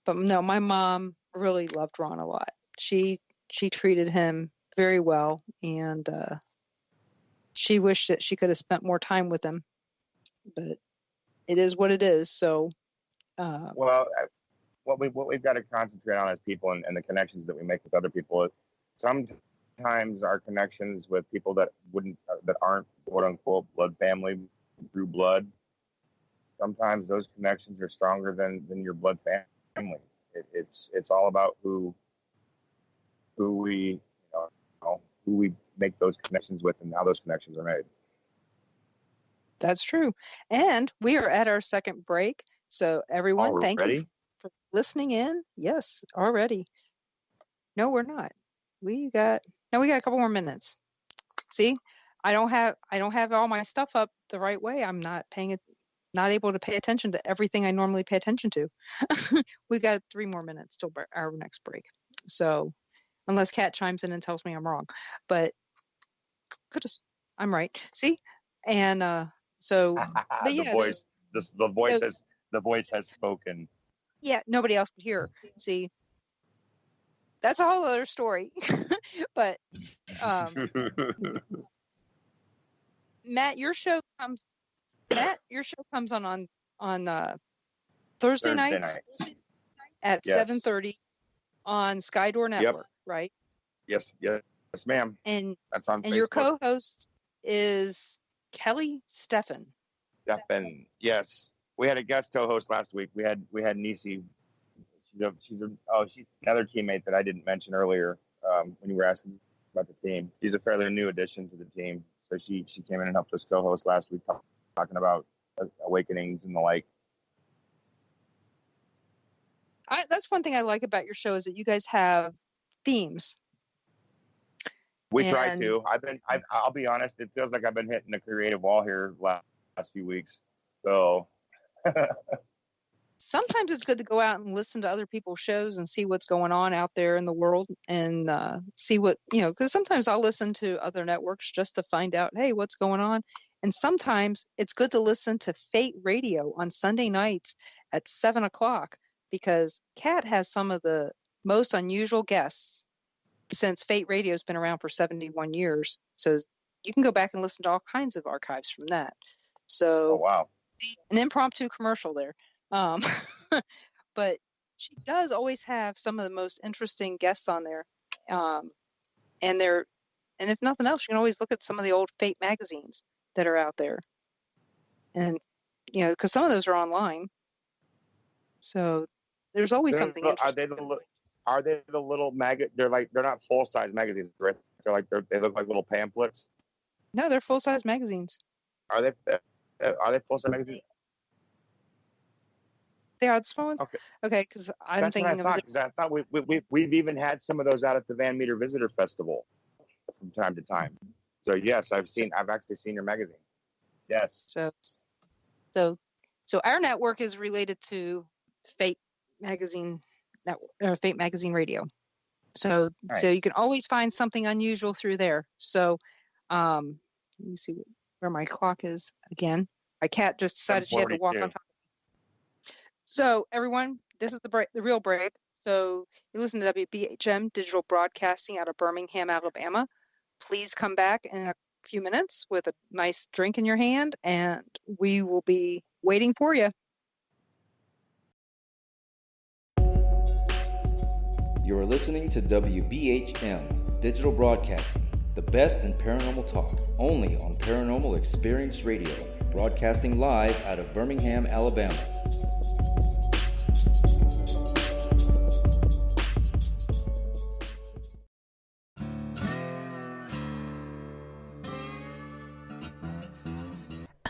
[SPEAKER 5] but no, my mom really loved Ron a lot. She treated him very well, and she wished that she could have spent more time with him, but it is what it is. So
[SPEAKER 6] what we've got to concentrate on as people and the connections that we make with other people. Sometimes our connections with people that aren't quote unquote blood family through blood, sometimes those connections are stronger than your blood family. It's all about who we make those connections with and how those connections are made.
[SPEAKER 5] That's true. And we are at our second break. So everyone,
[SPEAKER 6] already?
[SPEAKER 5] Thank you for listening in. Yes, already. No, we're not. we got a couple more minutes. See, I don't have all my stuff up the right way. I'm not able to pay attention to everything I normally pay attention to. We've got 3 more minutes till our next break. So unless Kat chimes in and tells me I'm wrong, but I'm right. See, and so but yeah,
[SPEAKER 6] the voice has spoken.
[SPEAKER 5] Yeah, nobody else could hear. See, that's a whole other story. But Matt, your show comes on Thursday nights at 7:30 on Skydoor Network, right?
[SPEAKER 6] Yes, ma'am.
[SPEAKER 5] And
[SPEAKER 6] that's on.
[SPEAKER 5] And
[SPEAKER 6] Facebook.
[SPEAKER 5] Your co-host is Kelly Steffen.
[SPEAKER 6] Steffen, yes. We had a guest co-host last week. We had Nisi. She's another teammate that I didn't mention earlier when you were asking about the team. She's a fairly new addition to the team, so she came in and helped us co-host last week, talking about awakenings and the like.
[SPEAKER 5] That's one thing I like about your show is that you guys have themes.
[SPEAKER 6] We try to. I'll be honest. It feels like I've been hitting the creative wall here last few weeks. So
[SPEAKER 5] sometimes it's good to go out and listen to other people's shows and see what's going on out there in the world and see what, because sometimes I'll listen to other networks just to find out, hey, what's going on. And sometimes it's good to listen to Fate Radio on Sunday nights at 7:00 because Kat has some of the most unusual guests since Fate Radio has been around for 71 years. So you can go back and listen to all kinds of archives from that. So,
[SPEAKER 6] oh, wow.
[SPEAKER 5] An impromptu commercial there. But she does always have some of the most interesting guests on there. And if nothing else, you can always look at some of the old Fate magazines that are out there. And, because some of those are online. So there's always something interesting.
[SPEAKER 6] Are they the little they're not full-size magazines, right? They look like little pamphlets.
[SPEAKER 5] No, they're full-size magazines.
[SPEAKER 6] Are they full-size magazines?
[SPEAKER 5] They are the small ones? Okay, because I'm thinking of it.
[SPEAKER 6] Because I thought we've even had some of those out at the Van Meter Visitor Festival from time to time. So yes, I've actually seen your magazine. Yes.
[SPEAKER 5] So our network is related to Fate Magazine Network, Fate Magazine Radio. So
[SPEAKER 6] nice.
[SPEAKER 5] So you can always find something unusual through there. So let me see where my clock is again. My cat just decided she had to walk on top of me. So everyone, this is the real break. So you listen to WBHM Digital Broadcasting out of Birmingham, Alabama. Please come back in a few minutes with a nice drink in your hand, and we will be waiting for you.
[SPEAKER 7] You're listening to WBHM Digital Broadcasting, the best in paranormal talk, only on Paranormal Experience Radio, broadcasting live out of Birmingham, Alabama.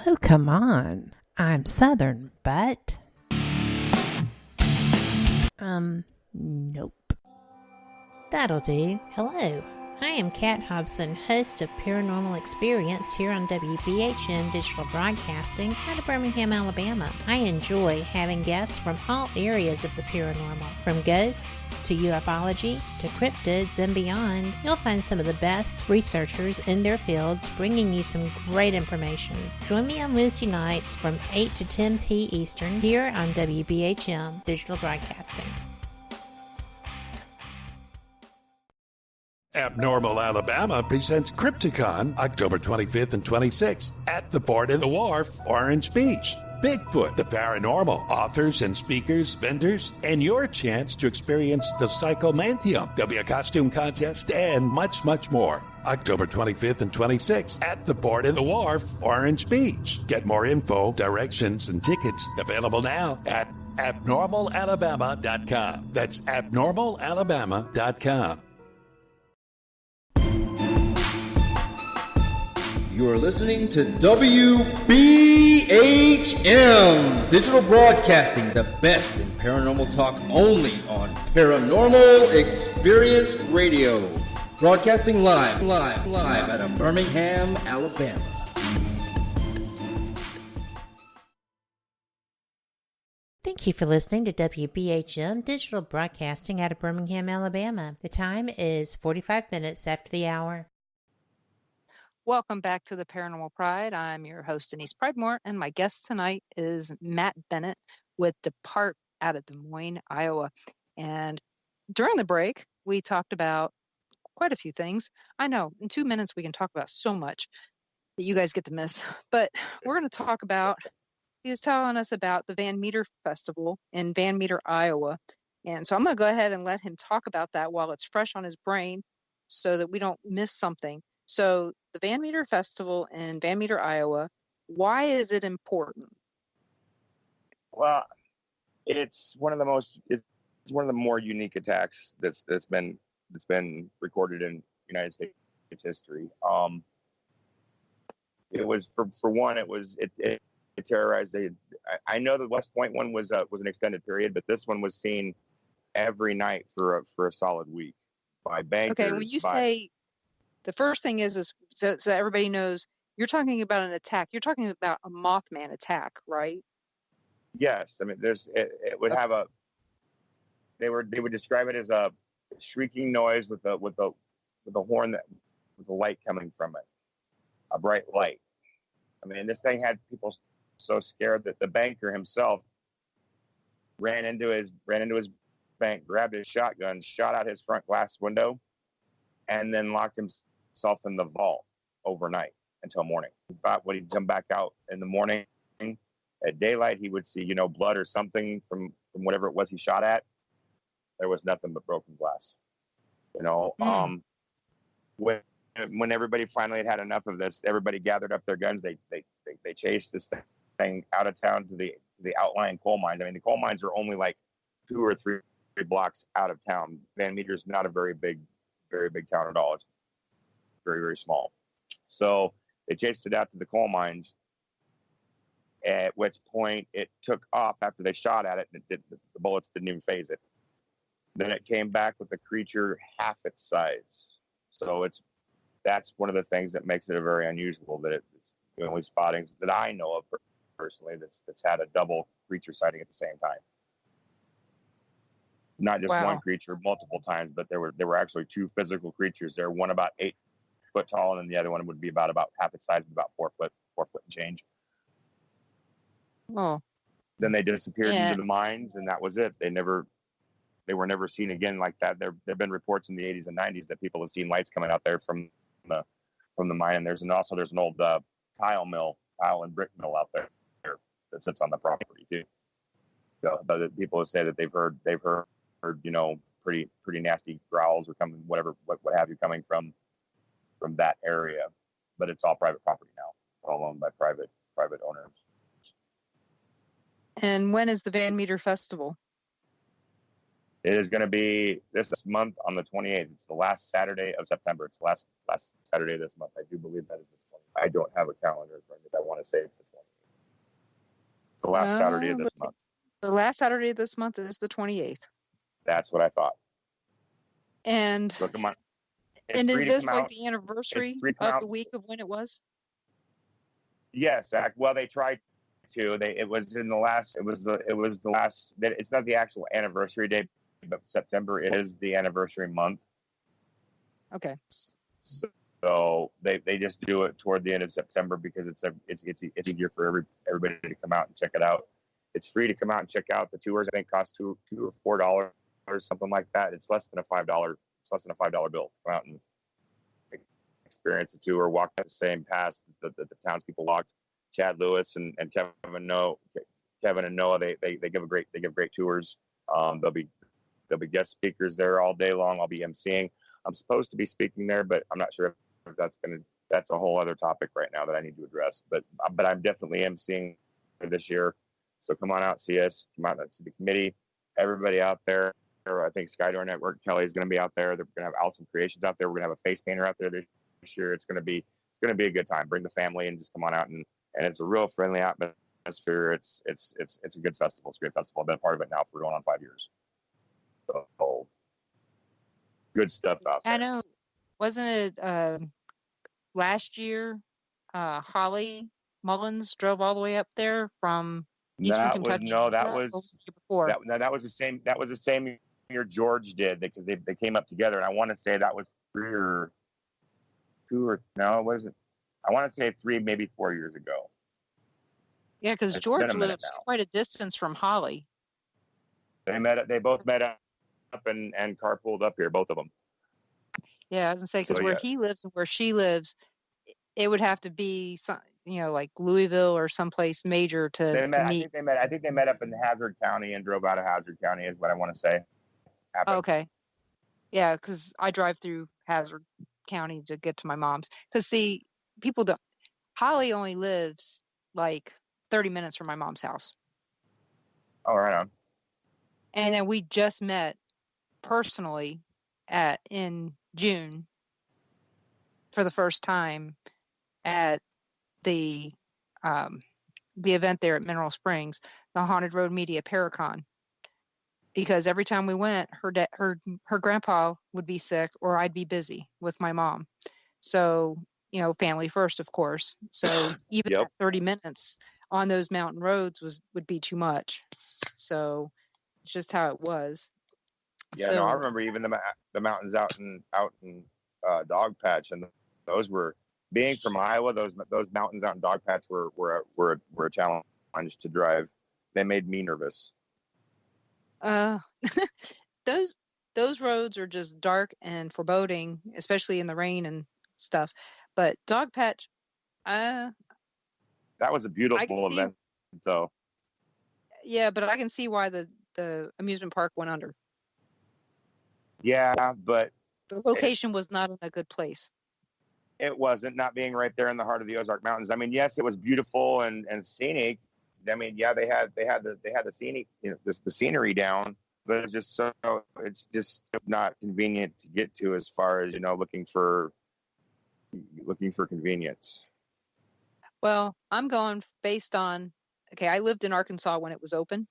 [SPEAKER 1] Oh, come on. I'm Southern, but... Nope. That'll do. Hello. I am Kat Hobson, host of Paranormal Experience here on WBHM Digital Broadcasting out of Birmingham, Alabama. I enjoy having guests from all areas of the paranormal, from ghosts to ufology to cryptids and beyond. You'll find some of the best researchers in their fields bringing you some great information. Join me on Wednesday nights from 8 to 10 p. Eastern here on WBHM Digital Broadcasting.
[SPEAKER 8] Abnormal Alabama presents Crypticon October 25th and 26th at the Port of the Wharf, Orange Beach. Bigfoot, the paranormal, authors and speakers, vendors, and your chance to experience the Psychomantium. There'll be a costume contest and much, much more. October 25th and 26th at the Port of the Wharf, Orange Beach. Get more info, directions, and tickets available now at abnormalalabama.com. That's abnormalalabama.com.
[SPEAKER 7] You are listening to WBHM Digital Broadcasting, the best in paranormal talk, only on Paranormal Experience Radio, Broadcasting live out of Birmingham, Alabama.
[SPEAKER 1] Thank you for listening to WBHM Digital Broadcasting out of Birmingham, Alabama. The time is 45 minutes after the hour.
[SPEAKER 5] Welcome back to the Paranormal Pride. I'm your host, Denise Pridemore, and my guest tonight is Matt Bennett with DPART out of Des Moines, Iowa. And during the break, we talked about quite a few things. I know in 2 minutes we can talk about so much that you guys get to miss, but we're going to talk about, he was telling us about the Van Meter Festival in Van Meter, Iowa. And so I'm going to go ahead and let him talk about that while it's fresh on his brain so that we don't miss something. So the Van Meter Festival in Van Meter, Iowa, why is it important?
[SPEAKER 6] Well, it's one of the more unique attacks that's been recorded in United States history. It was for one, it terrorized. I know the West Point one was an extended period, but this one was seen every night for a solid week by bankers.
[SPEAKER 5] Okay, when you say, the first thing is so everybody knows, you're talking about an attack. You're talking about a Mothman attack, right?
[SPEAKER 6] Yes, I mean it would have a. They would describe it as a shrieking noise with a horn with a light coming from it, a bright light. I mean, this thing had people so scared that the banker himself ran into his bank, grabbed his shotgun, shot out his front glass window, and then locked himself in the vault overnight until morning. He thought when he'd come back out in the morning at daylight, he would see, blood or something from whatever it was he shot at. There was nothing but broken glass. When everybody finally had enough of this, everybody gathered up their guns. They chased this thing out of town to the outlying coal mines. I mean, the coal mines are only like 2 or 3 blocks out of town. Van Meter's not a very big town at all. It's very, very small. So they chased it out to the coal mines, at which point it took off after they shot at it, and the bullets didn't even phase it. Then it came back with a creature half its size. So that's one of the things that makes it a very unusual, that it's the only spottings that I know of personally that's had a double creature sighting at the same time. Not just one creature, multiple times, but there were actually 2 physical creatures there. One about 8 foot tall, and then the other one would be about half its size, about 4 foot and change.
[SPEAKER 5] Oh.
[SPEAKER 6] Then they disappeared into the mines, and that was it. They were never seen again like that. There have been reports in the 80s and 90s that people have seen lights coming out there from the mine. And there's an old tile and brick mill out there that sits on the property too. So the people say that they've heard pretty nasty growls or coming what have you coming from that area. But it's all private property now, all owned by private owners.
[SPEAKER 5] And when is the Van Meter Festival?
[SPEAKER 6] It is going to be this month on the 28th. It's the last Saturday of September. It's the last Saturday of this month. I do believe that is the 20th. I don't have a calendar in front of me. I want to say it's the 20th. The last Saturday of this month.
[SPEAKER 5] The last Saturday of this month is the 28th.
[SPEAKER 6] That's what I thought.
[SPEAKER 5] And
[SPEAKER 6] so come on.
[SPEAKER 5] And is this like the anniversary of the week of when it was?
[SPEAKER 6] Yes. Well, they tried to. It was the last. It's not the actual anniversary date, but September is the anniversary month.
[SPEAKER 5] Okay.
[SPEAKER 6] So they just do it toward the end of September because it's easier for everybody to come out and check it out. It's free to come out and check out. The tours, I think, cost $2 or $4 or something like that. It's less than a $5. It's less than a $5 bill. Come out and experience the tour. Walk the same paths that the townspeople walked. Chad Lewis and Kevin and Noah. They give great tours. There'll be guest speakers there all day long. I'll be emceeing. I'm supposed to be speaking there, but I'm not sure if that's a whole other topic right now that I need to address. But I'm definitely emceeing this year. So come on out, see us. Come out and see the committee. Everybody out there. I think Skydor Network, Kelly is going to be out there. They're going to have Awesome Creations out there. We're going to have a face painter out there this year. It's going to be a good time. Bring the family and just come on out and it's a real friendly atmosphere. It's a good festival. It's a great festival. I've been a part of it now for going on 5 years. So good stuff out there.
[SPEAKER 5] I know wasn't it last year? Holly Mullins drove all the way up there from Eastern Kentucky.
[SPEAKER 6] That
[SPEAKER 5] Or
[SPEAKER 6] was
[SPEAKER 5] the year before.
[SPEAKER 6] that was the same. That was the same year George did, because they came up together, and I want to say that was 3 or 2 or no, it wasn't. I want to say 3, maybe 4 years ago.
[SPEAKER 5] Yeah, because
[SPEAKER 6] It's
[SPEAKER 5] George
[SPEAKER 6] been a minute
[SPEAKER 5] lives
[SPEAKER 6] now.
[SPEAKER 5] quite a distance from Holly.
[SPEAKER 6] They both met up and carpooled up here, both of them.
[SPEAKER 5] Yeah, I was gonna say, because
[SPEAKER 6] So,
[SPEAKER 5] where
[SPEAKER 6] yeah.
[SPEAKER 5] he lives and where she lives, it would have to be some, like Louisville or someplace major to meet.
[SPEAKER 6] I think they met up in Hazard County and drove out of Hazard County, is what I want to say happened.
[SPEAKER 5] Okay. Yeah, because I drive through Hazard County to get to my mom's. Because see, people don't. Holly only lives like 30 minutes from my mom's house.
[SPEAKER 6] Oh, right on.
[SPEAKER 5] And then we just met personally in June for the first time at the event there at Mineral Springs, the Haunted Road Media Paracon. Because every time we went, her grandpa would be sick or I'd be busy with my mom. So, family first, of course. So even
[SPEAKER 6] Yep.
[SPEAKER 5] that 30 minutes on those mountain roads would be too much. So it's just how it was.
[SPEAKER 6] Yeah, no, I remember even the mountains out in Dog Patch, and those were, being from Iowa, those mountains out in Dog Patch were a challenge to drive. They made me nervous.
[SPEAKER 5] Those roads are just dark and foreboding, especially in the rain and stuff. But Dog Patch,
[SPEAKER 6] that was a beautiful event, though.
[SPEAKER 5] Yeah, but I can see why the amusement park went under.
[SPEAKER 6] Yeah, but
[SPEAKER 5] the location was not in a good place.
[SPEAKER 6] It wasn't, not being right there in the heart of the Ozark Mountains. I mean, yes, it was beautiful and scenic. I mean, yeah, they had the scenic, the scenery down, but it's just not convenient to get to, as far as, looking for convenience.
[SPEAKER 5] Well, I'm going based on, okay, I lived in Arkansas when it was open.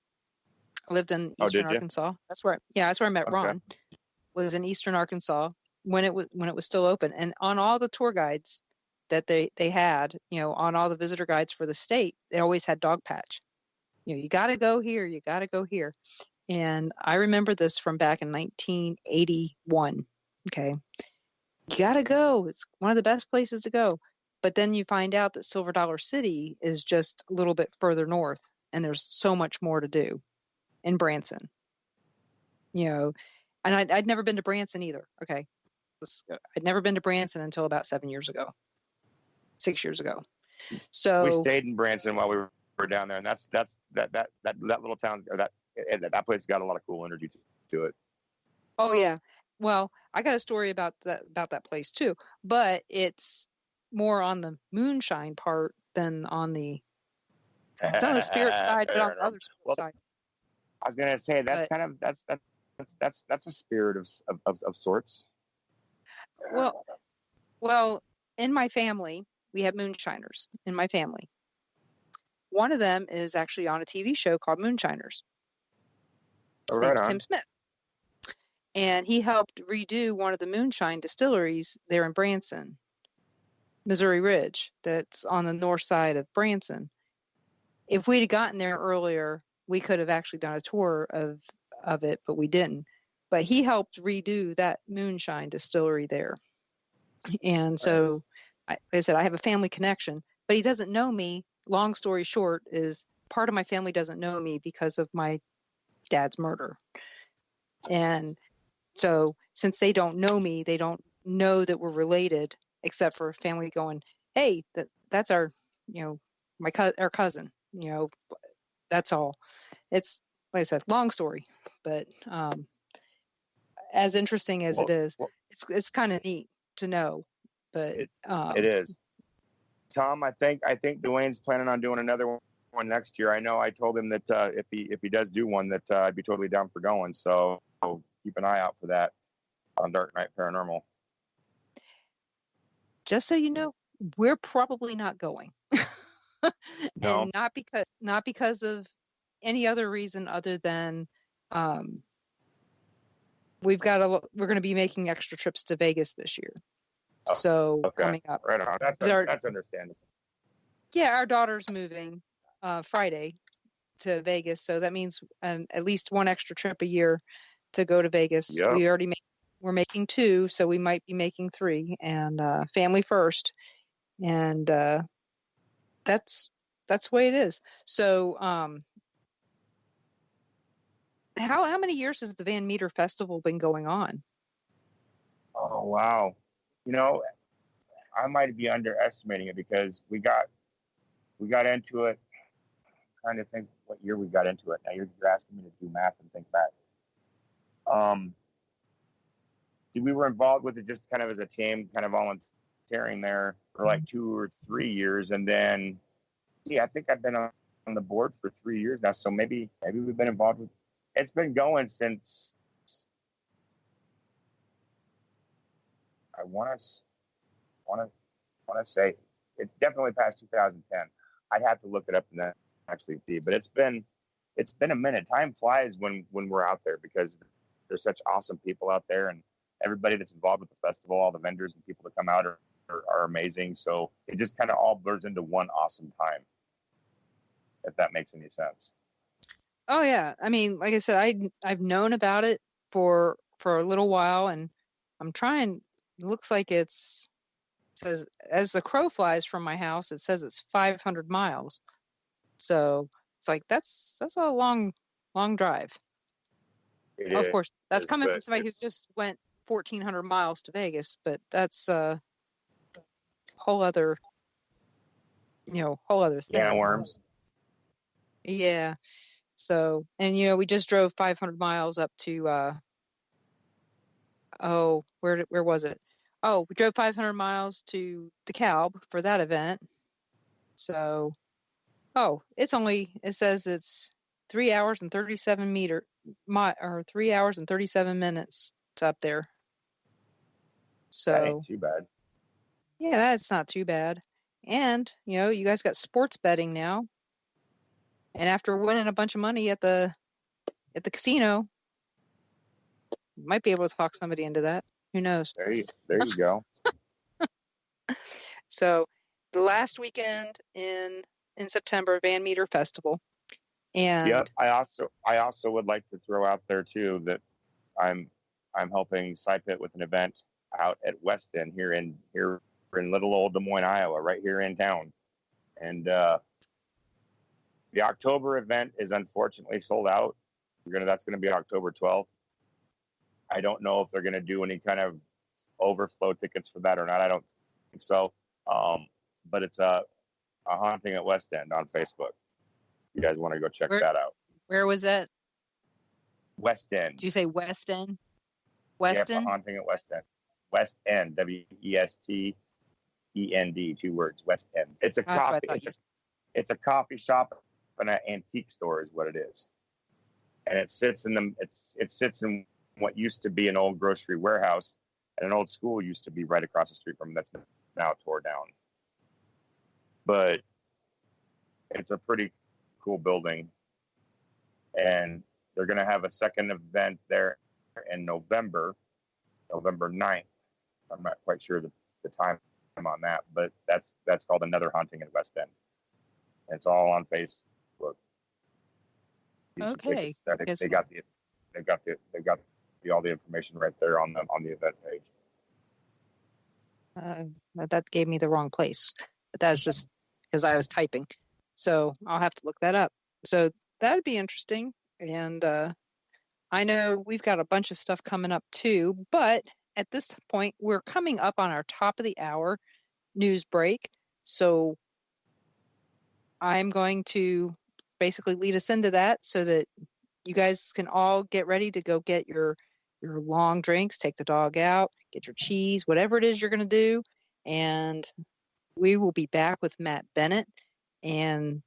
[SPEAKER 5] I lived in Eastern Arkansas. That's where I met Ron. Was in Eastern Arkansas when it was still open. And on all the tour guides that they had, on all the visitor guides for the state, they always had Dog Patch. You got to go here, you got to go here. And I remember this from back in 1981. Okay. You got to go. It's one of the best places to go. But then you find out that Silver Dollar City is just a little bit further north, and there's so much more to do in Branson. And I'd never been to Branson either. Okay. I'd never been to Branson until about 6 years ago. So
[SPEAKER 6] we stayed in Branson while we were down there, and that's that little town, or that place got a lot of cool energy to it.
[SPEAKER 5] Oh yeah. Well, I got a story about that place too, but it's more on the moonshine part than on the spirit side, but on the other spirit side.
[SPEAKER 6] I was gonna say that's a spirit of sorts.
[SPEAKER 5] Well, in my family, we have moonshiners in my family. One of them is actually on a TV show called Moonshiners. His name's Tim Smith. And he helped redo one of the moonshine distilleries there in Branson, Missouri Ridge, that's on the north side of Branson. If we'd have gotten there earlier, we could have actually done a tour of it, but we didn't. But he helped redo that moonshine distillery there. And so, like I said, I have a family connection, but he doesn't know me. Long story short is part of my family doesn't know me because of my dad's murder. And so since they don't know me, they don't know that we're related, except for family going, hey, that's our, our cousin, that's all. It's, like I said, long story, but as interesting as it is, it's kind of neat to know. But
[SPEAKER 6] it is. Tom, I think Dwayne's planning on doing another one next year. I know I told him that if he does do one, that I'd be totally down for going. So keep an eye out for that on Dark Night Paranormal.
[SPEAKER 5] Just so you know, we're probably not going.
[SPEAKER 6] No.
[SPEAKER 5] And not because of any other reason other than the we're going to be making extra trips to Vegas this year.
[SPEAKER 6] Oh,
[SPEAKER 5] So
[SPEAKER 6] okay.
[SPEAKER 5] coming up.
[SPEAKER 6] Right on. That's understandable.
[SPEAKER 5] Yeah, our daughter's moving Friday to Vegas, so that means at least one extra trip a year to go to Vegas.
[SPEAKER 6] Yep.
[SPEAKER 5] We're making 2, so we might be making 3, and family first, and that's the way it is. So, how many years has the Van Meter Festival been going on?
[SPEAKER 6] Oh wow, I might be underestimating it because we got into it. I'm trying to think what year we got into it. Now you're asking me to do math and think back. We were involved with it just kind of as a team, kind of volunteering there for like 2 or 3 years, and then I think I've been on the board for 3 years now. So maybe we've been involved with. It's been going since I want to say it's definitely past 2010. I'd have to look it up and then actually see, but it's been a minute. Time flies when we're out there because there's such awesome people out there, and everybody that's involved with the festival, all the vendors and people that come out are amazing. So it just kind of all blurs into one awesome time, if that makes any sense.
[SPEAKER 5] Oh yeah, I mean, like I said, I've known about it for a little while, and I'm trying. It looks like it says as the crow flies from my house, it says it's 500 miles. So it's like that's a long drive. Of course, that's coming from somebody who just went 1,400 miles to Vegas, but that's a whole other thing.
[SPEAKER 6] Yeah, worms.
[SPEAKER 5] Yeah. So, and we just drove 500 miles up to where was it? Oh, we drove 500 miles to DeKalb for that event. So, it says it's 3 hours and 37 or 3 hours and 37 minutes to up there. So
[SPEAKER 6] that ain't too bad.
[SPEAKER 5] Yeah, that's not too bad. And, you guys got sports betting now. And after winning a bunch of money at the casino, you might be able to talk somebody into that. Who knows?
[SPEAKER 6] There you go.
[SPEAKER 5] So the last weekend in September, Van Meter Festival. And
[SPEAKER 6] yep, I also would like to throw out there too that I'm helping SciPit with an event out at West End here in little old Des Moines, Iowa, right here in town. And the October event is unfortunately sold out. That's gonna be October 12th. I don't know if they're gonna do any kind of overflow tickets for that or not. I don't think so. But it's a haunting at West End on Facebook. You guys want to go check that out?
[SPEAKER 5] Where was that?
[SPEAKER 6] West End.
[SPEAKER 5] Did you say West End? West End?
[SPEAKER 6] Haunting at West End. West End. WESTEND. 2 words. West End. It's a coffee. It's a coffee shop and an antique store is what it is. And it sits in what used to be an old grocery warehouse, and an old school used to be right across the street from that's now tore down. But it's a pretty cool building, and they're going to have a second event there in November 9th. I'm not quite sure the time on that, but that's called Another Haunting at West End. And it's all on Facebook.
[SPEAKER 5] Okay.
[SPEAKER 6] They got all the information right there on the event page.
[SPEAKER 5] That gave me the wrong place, but that's just because I was typing. So I'll have to look that up. So that'd be interesting. And I know we've got a bunch of stuff coming up too, but at this point, we're coming up on our top of the hour news break. So I'm going to basically lead us into that so that you guys can all get ready to go get your long drinks, take the dog out, get your cheese, whatever it is you're going to do. And we will be back with Matt Bennett. And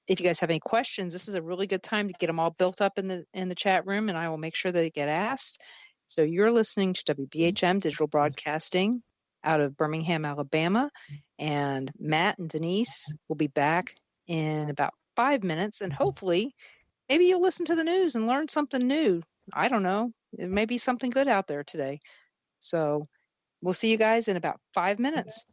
[SPEAKER 5] if you guys have any questions, this is a really good time to get them all built up in the chat room, and I will make sure they get asked. So you're listening to WBHM Digital Broadcasting out of Birmingham, Alabama, and Matt and Denise will be back in about 5 minutes, and hopefully maybe you'll listen to the news and learn something new. I don't know. It may be something good out there today. So we'll see you guys in about 5 minutes.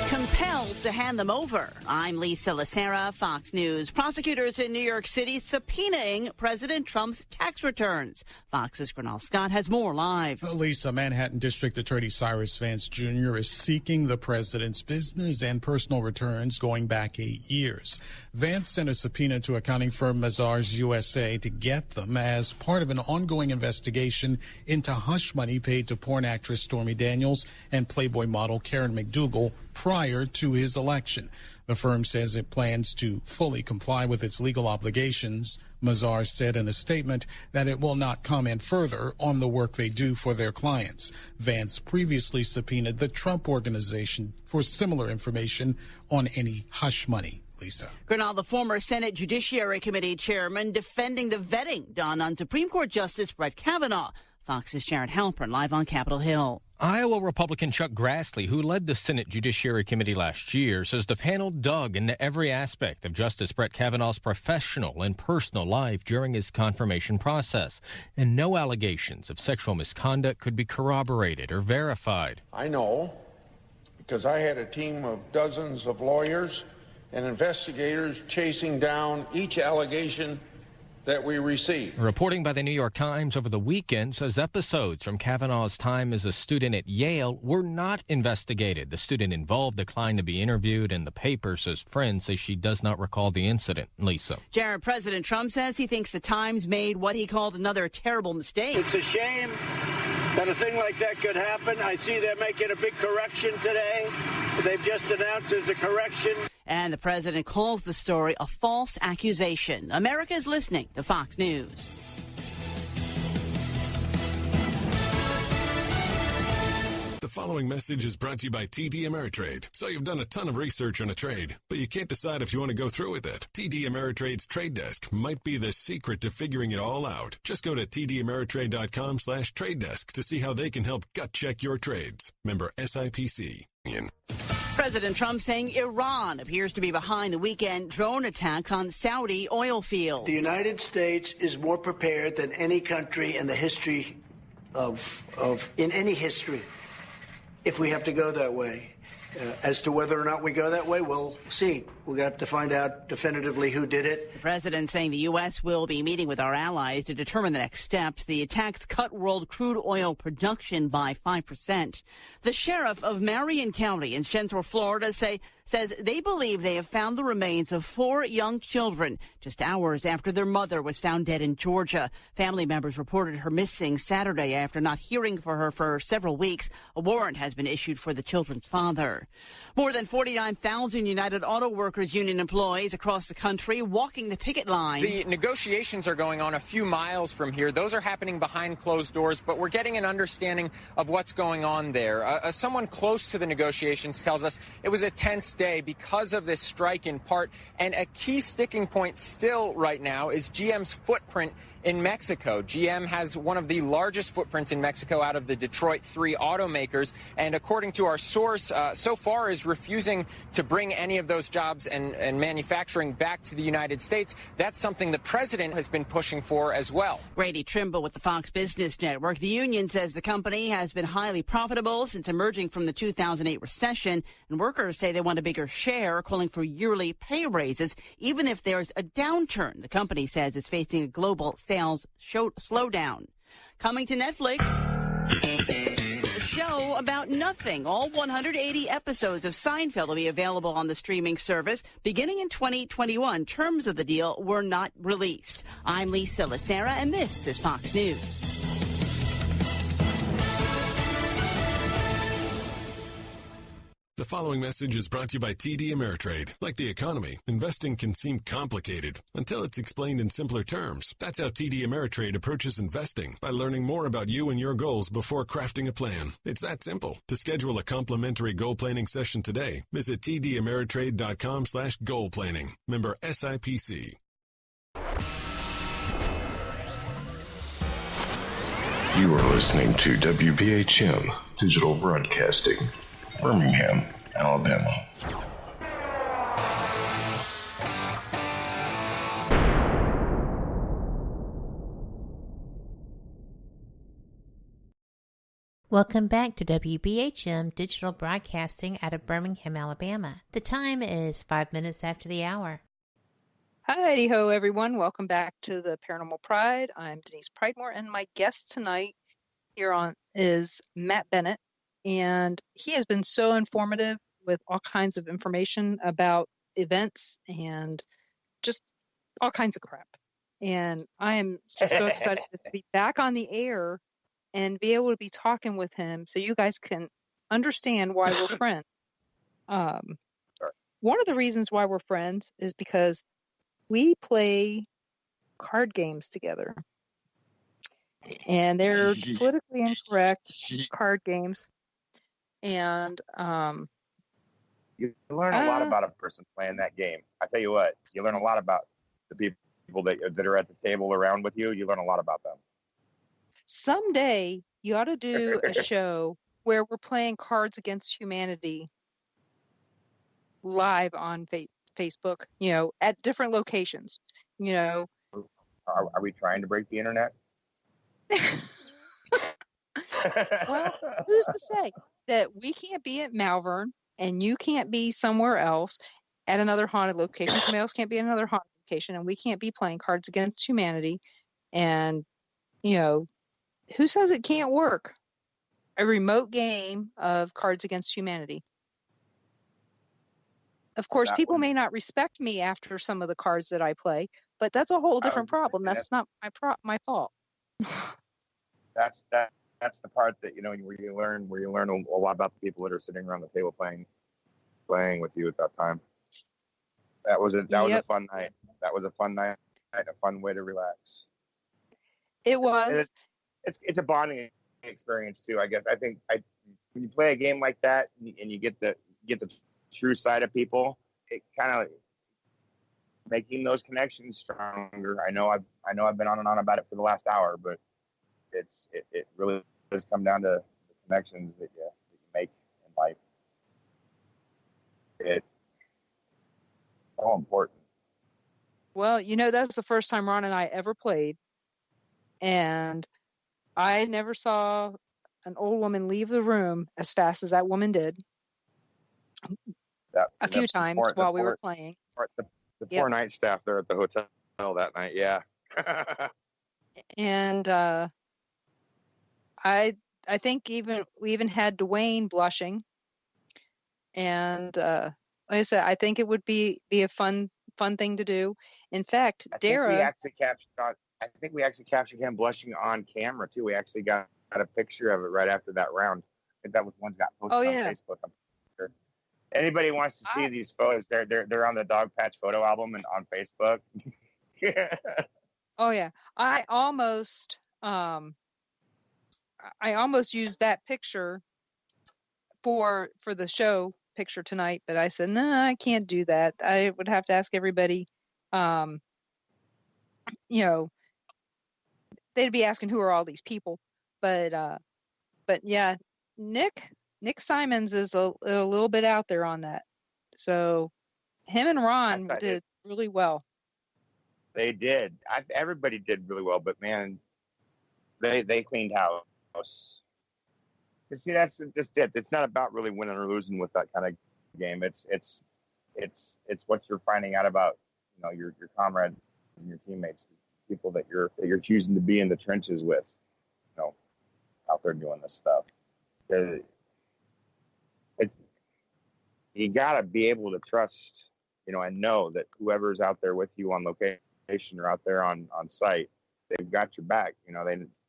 [SPEAKER 9] Compelled to hand them over. I'm Lisa Lacera, Fox News. Prosecutors in New York City subpoenaing President Trump's tax returns. Fox's Gernal Scott has more live.
[SPEAKER 10] Lisa, Manhattan District Attorney Cyrus Vance Jr. is seeking the president's business and personal returns going back 8 years. Vance sent a subpoena to accounting firm Mazars USA to get them as part of an ongoing investigation into hush money paid to porn actress Stormy Daniels and Playboy model Karen McDougal prior to his election. The firm says it plans to fully comply with its legal obligations. Mazars said in a statement that it will not comment further on the work they do for their clients. Vance previously subpoenaed the Trump Organization for similar information on any hush money. Lisa.
[SPEAKER 9] Gernal, the former Senate Judiciary Committee chairman, defending the vetting done on Supreme Court Justice Brett Kavanaugh. Fox's Jared Halpern live on Capitol Hill.
[SPEAKER 11] Iowa Republican Chuck Grassley, who led the Senate Judiciary Committee last year, says the panel dug into every aspect of Justice Brett Kavanaugh's professional and personal life during his confirmation process, and no allegations of sexual misconduct could be corroborated or verified.
[SPEAKER 12] I know because I had a team of dozens of lawyers and investigators chasing down each allegation that we received.
[SPEAKER 11] Reporting by the New York Times over the weekend says episodes from Kavanaugh's time as a student at Yale were not investigated. The student involved declined to be interviewed, and the paper says friends say she does not recall the incident. Lisa.
[SPEAKER 9] Jared, President Trump says he thinks the Times made what he called another terrible mistake.
[SPEAKER 13] It's a shame that a thing like that could happen. I see they're making a big correction today. They've just announced there's a correction.
[SPEAKER 9] And the president calls the story a false accusation. America is listening to Fox News.
[SPEAKER 14] The following message is brought to you by TD Ameritrade. So you've done a ton of research on a trade, but you can't decide if you want to go through with it. TD Ameritrade's trade desk might be the secret to figuring it all out. Just go to tdameritrade.com/trade desk to see how they can help gut check your trades. Member SIPC.
[SPEAKER 9] President Trump saying Iran appears to be behind the weekend drone attacks on Saudi oil fields.
[SPEAKER 13] The United States is more prepared than any country in the history in any history, if we have to go that way. As to whether or not we go that way, we'll see. We'll have to find out definitively who did it.
[SPEAKER 9] The president saying the U.S. will be meeting with our allies to determine the next steps. The attacks cut world crude oil production by 5%. The sheriff of Marion County in Central Florida says they believe they have found the remains of 4 young children just hours after their mother was found dead in Georgia. Family members reported her missing Saturday after not hearing from her for several weeks. A warrant has been issued for the children's father. More than 49,000 United Auto Workers Union employees across the country walking the picket line.
[SPEAKER 15] The negotiations are going on a few miles from here. Those are happening behind closed doors, but we're getting an understanding of what's going on there. Someone close to the negotiations tells us it was a tense day because of this strike in part, and a key sticking point still right now is GM's footprint in Mexico. GM has one of the largest footprints in Mexico out of the Detroit 3 automakers, and according to our source, so far is refusing to bring any of those jobs and manufacturing back to the United States. That's something the president has been pushing for as well.
[SPEAKER 9] Grady Trimble with the Fox Business Network. The union says the company has been highly profitable since emerging from the 2008 recession, and workers say they want a bigger share, calling for yearly pay raises, even if there's a downturn. The company says it's facing a global sales slowdown. Coming to Netflix, a show about nothing. All 180 episodes of Seinfeld will be available on the streaming service beginning in 2021. Terms of the deal were not released. I'm Lisa Lacera, and this is Fox News.
[SPEAKER 14] The following message is brought to you by TD Ameritrade. Like the economy, investing can seem complicated until it's explained in simpler terms. That's how TD Ameritrade approaches investing, by learning more about you and your goals before crafting a plan. It's that simple. To schedule a complimentary goal planning session today, visit tdameritrade.com/goal planning. Member SIPC.
[SPEAKER 2] You are listening to WBHM Digital Broadcasting, Birmingham, Alabama.
[SPEAKER 1] Welcome back to WBHM Digital Broadcasting out of Birmingham, Alabama. The time is 5 minutes after the hour.
[SPEAKER 5] Hi ho, everyone. Welcome back to the Paranormal Pride. I'm Denise Pridemore, and my guest tonight here on is Matt Bennett, and he has been so informative with all kinds of information about events and just all kinds of crap. And I am just so excited to be back on the air and be able to be talking with him so you guys can understand why we're friends. One of the reasons why we're friends is because we play card games together. And they're politically incorrect card games. And
[SPEAKER 6] you learn a lot about a person playing that game. I tell you what, you learn a lot about the people that are at the table around with you. You learn a lot about them.
[SPEAKER 5] Someday you ought to do a show where we're playing Cards Against Humanity live on Facebook, at different locations,
[SPEAKER 6] Are we trying to break the internet?
[SPEAKER 5] Well, who's to say that we can't be at Malvern and you can't be somewhere else at another haunted location, somebody else can't be at another haunted location, and we can't be playing Cards Against Humanity, and who says it can't work? A remote game of Cards Against Humanity. Of course, people may not respect me after some of the cards that I play, but that's a whole different problem. That's not my fault.
[SPEAKER 6] That's the part that where you learn a lot about the people that are sitting around the table playing with you at that time. That was a fun night. That was a fun night, a fun way to relax.
[SPEAKER 5] It was.
[SPEAKER 6] It's a bonding experience too, I guess. I think when you play a game like that and you get the true side of people, it kind of making those connections stronger. I know I've been on and on about it for the last hour, but it really does come down to the connections that you make in life. It's so important.
[SPEAKER 5] Well, that's the first time Ron and I ever played, and I never saw an old woman leave the room as fast as that woman did. A few times while we were playing.
[SPEAKER 6] The poor night staff there at the hotel that night, yeah.
[SPEAKER 5] And I think we even had Dwayne blushing. And like I said, I think it would be a fun thing to do. In fact, Dara,
[SPEAKER 6] I think we actually captured him blushing on camera too. We actually got a picture of it right after that round. I think that was one's got posted on Facebook. I'm sure. Anybody wants to see these photos, they're on the Dog Patch photo album and on Facebook.
[SPEAKER 5] Oh yeah, I almost used that picture for the show picture tonight, but I said no, I can't do that. I would have to ask everybody. They'd be asking who are all these people, but yeah, Nick Simons is a little bit out there on that. So him and Ron did really well.
[SPEAKER 6] They did. Everybody did really well, but man, they cleaned house. But see, that's just it. It's not about really winning or losing with that kind of game. It's what you're finding out about, your comrades and your teammates, people that you're choosing to be in the trenches with, out there doing this stuff. You gotta be able to trust, and know that whoever's out there with you on location or out there on site, they've got your back.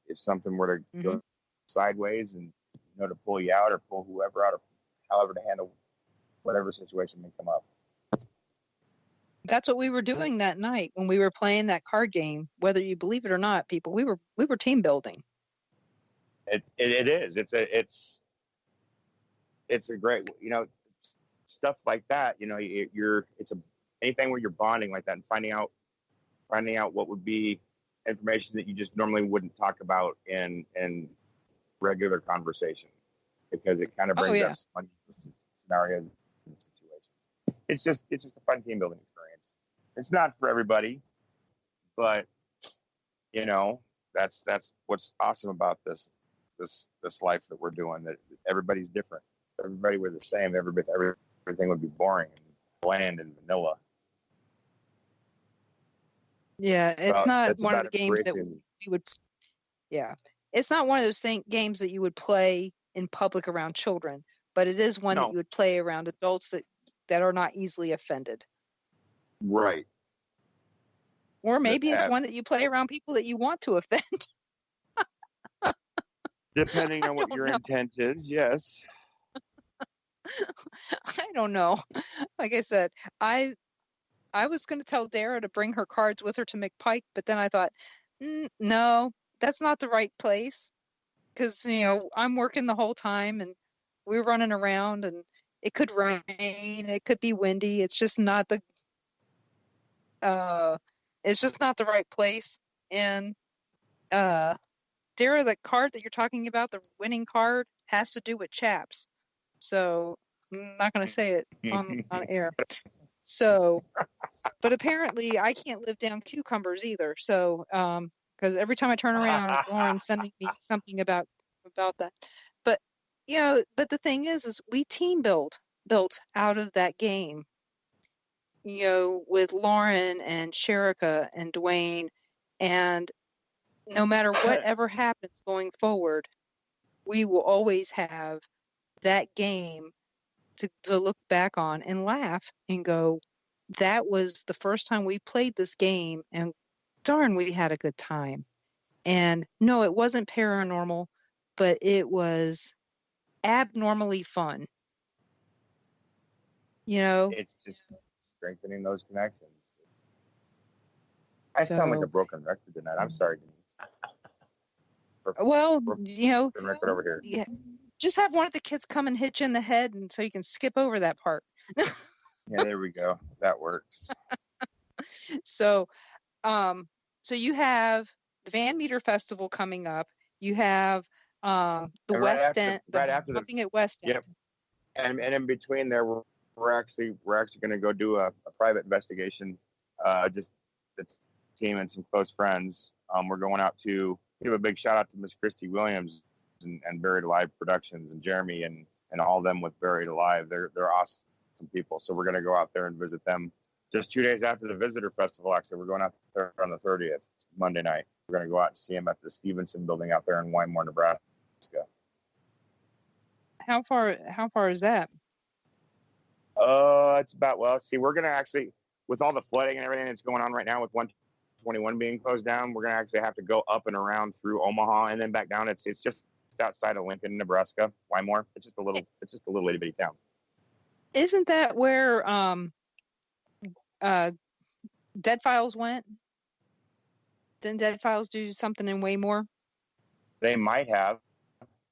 [SPEAKER 6] If something were to go sideways, and to pull you out or pull whoever out, or however to handle whatever situation may come up.
[SPEAKER 5] That's what we were doing that night when we were playing that card game. Whether you believe it or not, people, we were team building.
[SPEAKER 6] It is. It's a great, stuff like that. Anything where you're bonding like that and finding out what would be information that you just normally wouldn't talk about in regular conversation, because it kind of brings up fun scenarios and situations. It's just a fun team building experience. It's not for everybody, but that's what's awesome about this this life that we're doing, that everybody's different. If everybody were the same, everything would be boring and bland and vanilla.
[SPEAKER 5] Yeah, it's not one of the games that
[SPEAKER 6] embracing.
[SPEAKER 5] we would. Yeah, it's not one of those games that you would play in public around children, but it is one that you would play around adults that are not easily offended.
[SPEAKER 6] Right.
[SPEAKER 5] Or maybe it's one that you play around people that you want to offend.
[SPEAKER 6] Depending on what your intent is, yes.
[SPEAKER 5] I don't know. Like I said, I was going to tell Dara to bring her cards with her to McPike, but then I thought, no, that's not the right place. Because, I'm working the whole time and we're running around and it could rain, it could be windy. It's just not the right place. And Dara, the card that you're talking about, the winning card, has to do with chaps. So I'm not going to say it on air. So, but apparently I can't live down cucumbers either. So, because every time I turn around, Lauren's sending me something about that. But, but the thing is we team built out of that game, with Lauren and Sherika and Dwayne, and no matter whatever happens going forward, we will always have that game to look back on and laugh and go, that was the first time we played this game, and darn, we had a good time. And no, it wasn't paranormal, but it was abnormally fun.
[SPEAKER 6] It's just strengthening those connections. I sound like a broken record tonight. I'm sorry, Denise.
[SPEAKER 5] Well,
[SPEAKER 6] record over here.
[SPEAKER 5] Yeah, just have one of the kids come and hit you in the head, and so you can skip over that part.
[SPEAKER 6] Yeah, there we go. That works.
[SPEAKER 5] So you have the Van Meter Festival coming up. You have the West End, something at West End.
[SPEAKER 6] Yep. And in between there, we're actually going to go do a private investigation. Just the team and some close friends. We're going out to give a big shout out to Miss Christy Williams and Buried Alive Productions and Jeremy and all of them with Buried Alive. They're awesome people. So we're going to go out there and visit them just 2 days after the Visitor Festival. Actually, we're going out there on the 30th, Monday night. We're going to go out and see them at the Stevenson building out there in Wymore, Nebraska.
[SPEAKER 5] How far is that?
[SPEAKER 6] It's about, we're going to actually, with all the flooding and everything that's going on right now with 121 being closed down, we're going to actually have to go up and around through Omaha and then back down. It's just outside of Lincoln, Nebraska, Wymore. It's just a little itty bitty town.
[SPEAKER 5] Isn't that where Dead Files went? Didn't Dead Files do something in Waymore?
[SPEAKER 6] They might have.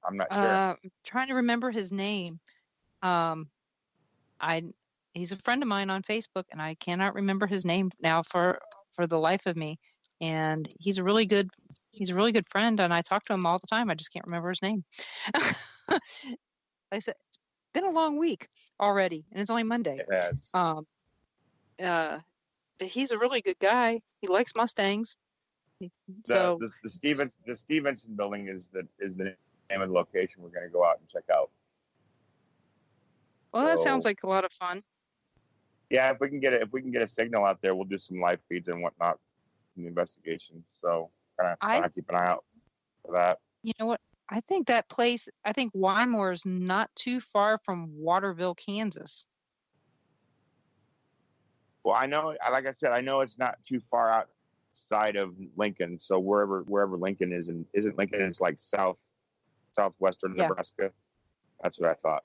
[SPEAKER 6] I'm not sure.
[SPEAKER 5] I'm trying to remember his name. He's a friend of mine on Facebook, and I cannot remember his name now for the life of me. And he's a really good friend, and I talk to him all the time. I just can't remember his name. Like I said, it's been a long week already, and it's only Monday.
[SPEAKER 6] It has.
[SPEAKER 5] But he's a really good guy. He likes Mustangs. So
[SPEAKER 6] the Stevenson building is the name of the location we're going to go out and check out.
[SPEAKER 5] Well, that sounds like a lot of fun.
[SPEAKER 6] Yeah, if we can get a signal out there, we'll do some live feeds and whatnot in the investigation. So kind of keep an eye out for that.
[SPEAKER 5] You know what? I think Wymore is not too far from Waterville, Kansas.
[SPEAKER 6] Well, I know, like I said, I know it's not too far outside of Lincoln. So wherever Lincoln is, and isn't Lincoln is like southwestern Nebraska. That's what I thought.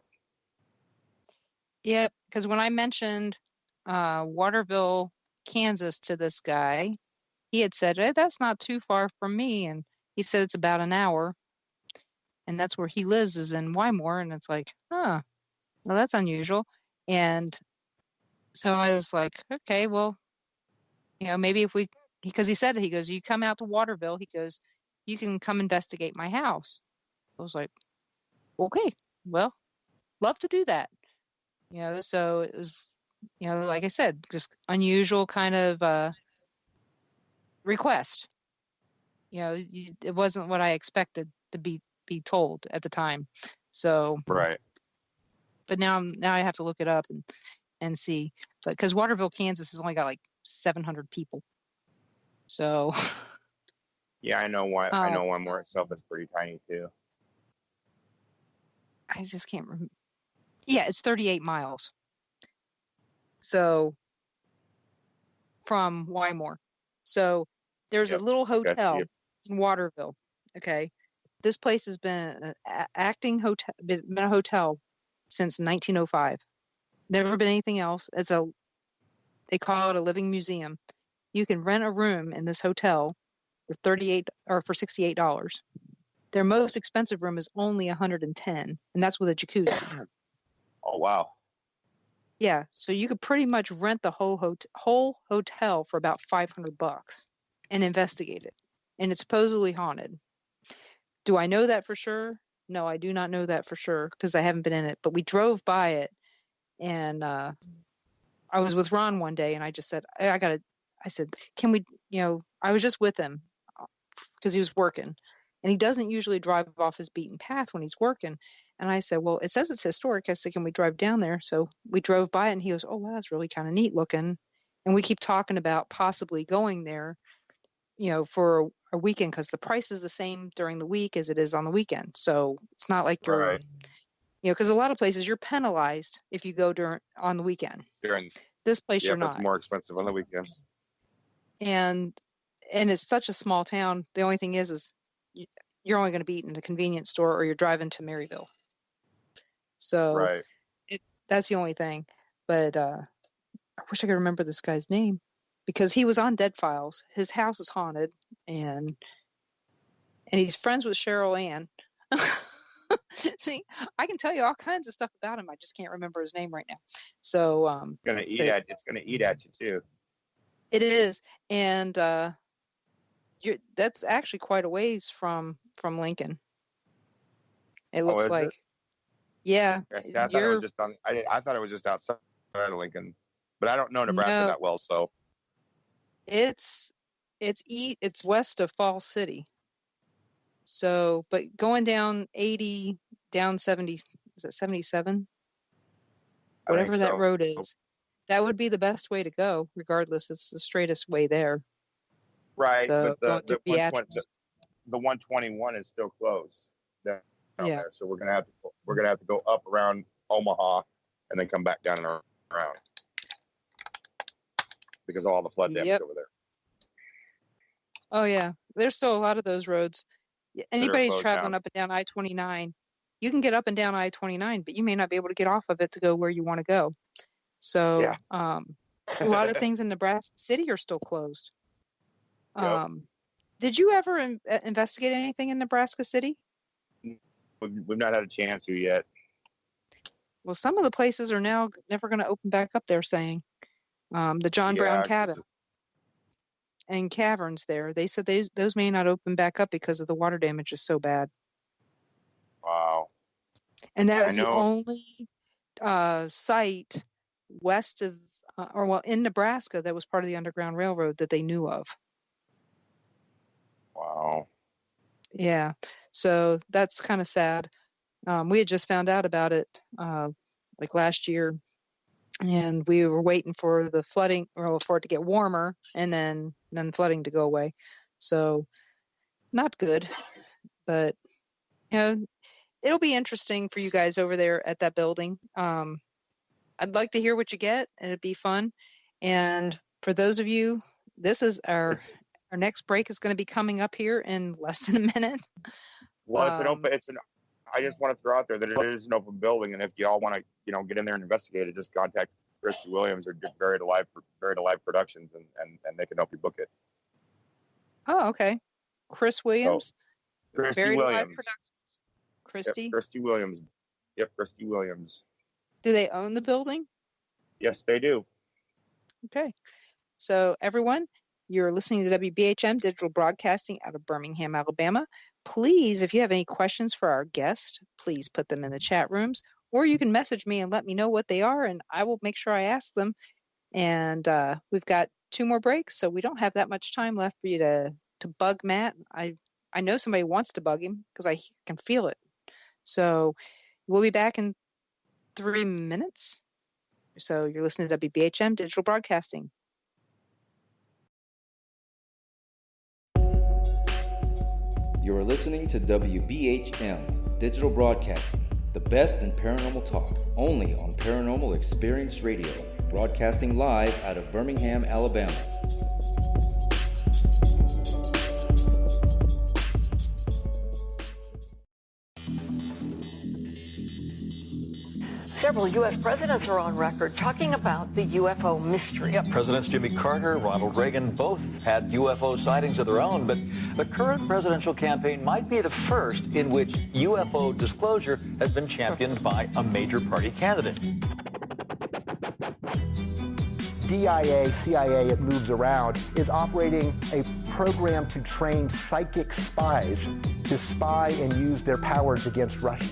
[SPEAKER 5] Yeah, because when I mentioned Waterville, Kansas to this guy, he had said, hey, that's not too far from me. And he said it's about an hour. And that's where he lives, is in Wymore. And it's like, well, that's unusual. And so I was like, okay, well, maybe if because he goes, you come out to Waterville, he goes, you can come investigate my house. I was like, okay, well, love to do that. So it was, like I said, just unusual kind of request. It wasn't what I expected to be be told at the time. So
[SPEAKER 6] Right.
[SPEAKER 5] But now I have to look it up and see, because Waterville, Kansas has only got like 700 people. So
[SPEAKER 6] Yeah, I know one. I know one more itself is pretty tiny too.
[SPEAKER 5] I just can't remember. Yeah, it's 38 miles. So from Wymore. So there's a little hotel in Waterville. Okay. This place has been been a hotel since 1905. Never been anything else. They call it a living museum. You can rent a room in this hotel for $68. Their most expensive room is only $110, and that's with a jacuzzi.
[SPEAKER 6] Oh wow.
[SPEAKER 5] Yeah, so you could pretty much rent the whole hotel for about $500 and investigate it. And it's supposedly haunted. Do I know that for sure? No, I do not know that for sure because I haven't been in it. But we drove by it, and I was with Ron one day, and I just said, I said, can we, I was just with him because he was working. And he doesn't usually drive off his beaten path when he's working. And I said, well, it says it's historic. I said, can we drive down there? So we drove by, and he goes, oh, wow, that's really kind of neat looking. And we keep talking about possibly going there, for a weekend, because the price is the same during the week as it is on the weekend. So it's not like you're, because a lot of places you're penalized if you go on the weekend. This place you're not.
[SPEAKER 6] It's more expensive on the weekend.
[SPEAKER 5] And it's such a small town. The only thing is you're only going to be eating at a convenience store, or you're driving to Maryville. So that's the only thing. But I wish I could remember this guy's name because he was on Dead Files. His house is haunted, and he's friends with Cheryl Ann. See, I can tell you all kinds of stuff about him. I just can't remember his name right now. So
[SPEAKER 6] it's gonna eat at you too.
[SPEAKER 5] It is, and that's actually quite a ways from Lincoln. It looks like.
[SPEAKER 6] It?
[SPEAKER 5] Yeah.
[SPEAKER 6] I thought it was just I thought it was just outside of Lincoln, but I don't know Nebraska that well, so.
[SPEAKER 5] It's west of Falls City. So, but going down 80, down 70, is it 77? Whatever that road is, that would be the best way to go. Regardless, it's the straightest way there.
[SPEAKER 6] Right,
[SPEAKER 5] so
[SPEAKER 6] but the 121 is still closed down there. So we're gonna have to go up around Omaha and then come back down and around because of all the flood damage over there.
[SPEAKER 5] Oh yeah, there's still a lot of those roads. Anybody's traveling up and down I-29, you can get up and down I-29, but you may not be able to get off of it to go where you want to go. So a lot of things in Nebraska City are still closed. Did you ever investigate anything in Nebraska City?
[SPEAKER 6] We've not had a chance to yet.
[SPEAKER 5] Well, some of the places are now never going to open back up, they're saying. The John Brown Cabin and caverns there, they said those may not open back up because of the water damage is so bad.
[SPEAKER 6] Wow.
[SPEAKER 5] And that was the only site west of, in Nebraska that was part of the Underground Railroad that they knew of.
[SPEAKER 6] Wow.
[SPEAKER 5] Yeah. So that's kind of sad. We had just found out about it like last year, and we were waiting for the flooding, or for it to get warmer, and then flooding to go away. So not good, but it'll be interesting for you guys over there at that building. I'd like to hear what you get, and it'd be fun. And for those of you, this is our next break is going to be coming up here in less than a minute.
[SPEAKER 6] Well, I just want to throw out there that it is an open building, and if y'all want to, get in there and investigate it, just contact Christy Williams or Buried Alive Productions, and they can help you book it.
[SPEAKER 5] Oh, okay. Chris Williams.
[SPEAKER 6] Christy
[SPEAKER 5] Buried
[SPEAKER 6] Williams.
[SPEAKER 5] Alive Productions. Christy.
[SPEAKER 6] Yep, Christy Williams. Yep, Christy Williams.
[SPEAKER 5] Do they own the building?
[SPEAKER 6] Yes, they do.
[SPEAKER 5] Okay. So everyone, you're listening to WBHM Digital Broadcasting out of Birmingham, Alabama. Please, if you have any questions for our guest, please put them in the chat rooms, or you can message me and let me know what they are, and I will make sure I ask them. And we've got 2 more breaks, so we don't have that much time left for you to bug Matt. I I know somebody wants to bug him because I can feel it. So we'll be back in 3 minutes. So you're listening to WBHM Digital Broadcasting.
[SPEAKER 7] You're listening to WBHM Digital Broadcasting, the best in paranormal talk, only on Paranormal Experience Radio, broadcasting live out of Birmingham, Alabama.
[SPEAKER 16] Several U.S. presidents are on record talking about the UFO mystery.
[SPEAKER 17] Yeah, Presidents Jimmy Carter, Ronald Reagan both had UFO sightings of their own, but the current presidential campaign might be the first in which UFO disclosure has been championed by a major party candidate.
[SPEAKER 18] DIA, CIA, it moves around, is operating a program to train psychic spies to spy and use their powers against Russia.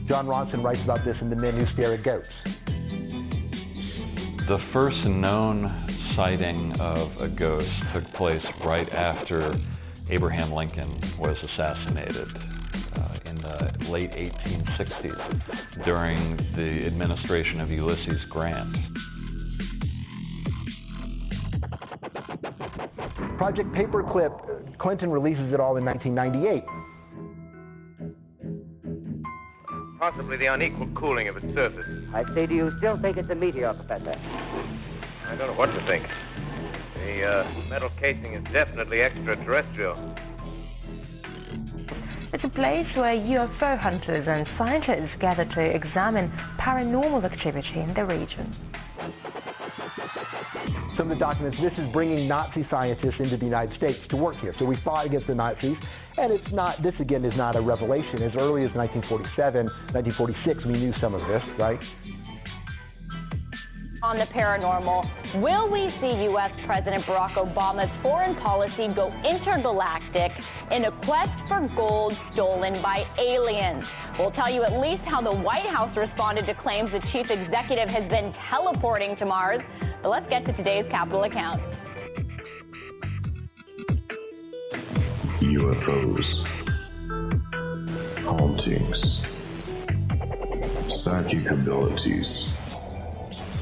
[SPEAKER 18] John Ronson writes about this in The Men Who Stare at Goats.
[SPEAKER 19] The first known sighting of a ghost took place right after Abraham Lincoln was assassinated in the late 1860s during the administration of Ulysses Grant.
[SPEAKER 18] Project Paperclip, Clinton releases it all in 1998.
[SPEAKER 20] Possibly the unequal cooling of its surface.
[SPEAKER 21] I say, do you still think it's a meteor, Professor?
[SPEAKER 20] I don't know what to think. The metal casing is definitely extraterrestrial.
[SPEAKER 22] It's a place where UFO hunters and scientists gather to examine paranormal activity in the region.
[SPEAKER 18] Some of the documents, this is bringing Nazi scientists into the United States to work here. So we fought against the Nazis, and it's not, this again is not a revelation. As early as 1947, 1946, we knew some of this, right?
[SPEAKER 23] On the paranormal, will we see U.S. President Barack Obama's foreign policy go intergalactic in a quest for gold stolen by aliens? We'll tell you at least how the White House responded to claims the chief executive has been teleporting to Mars. But let's get to today's Capitol account.
[SPEAKER 2] UFOs, hauntings, psychic abilities,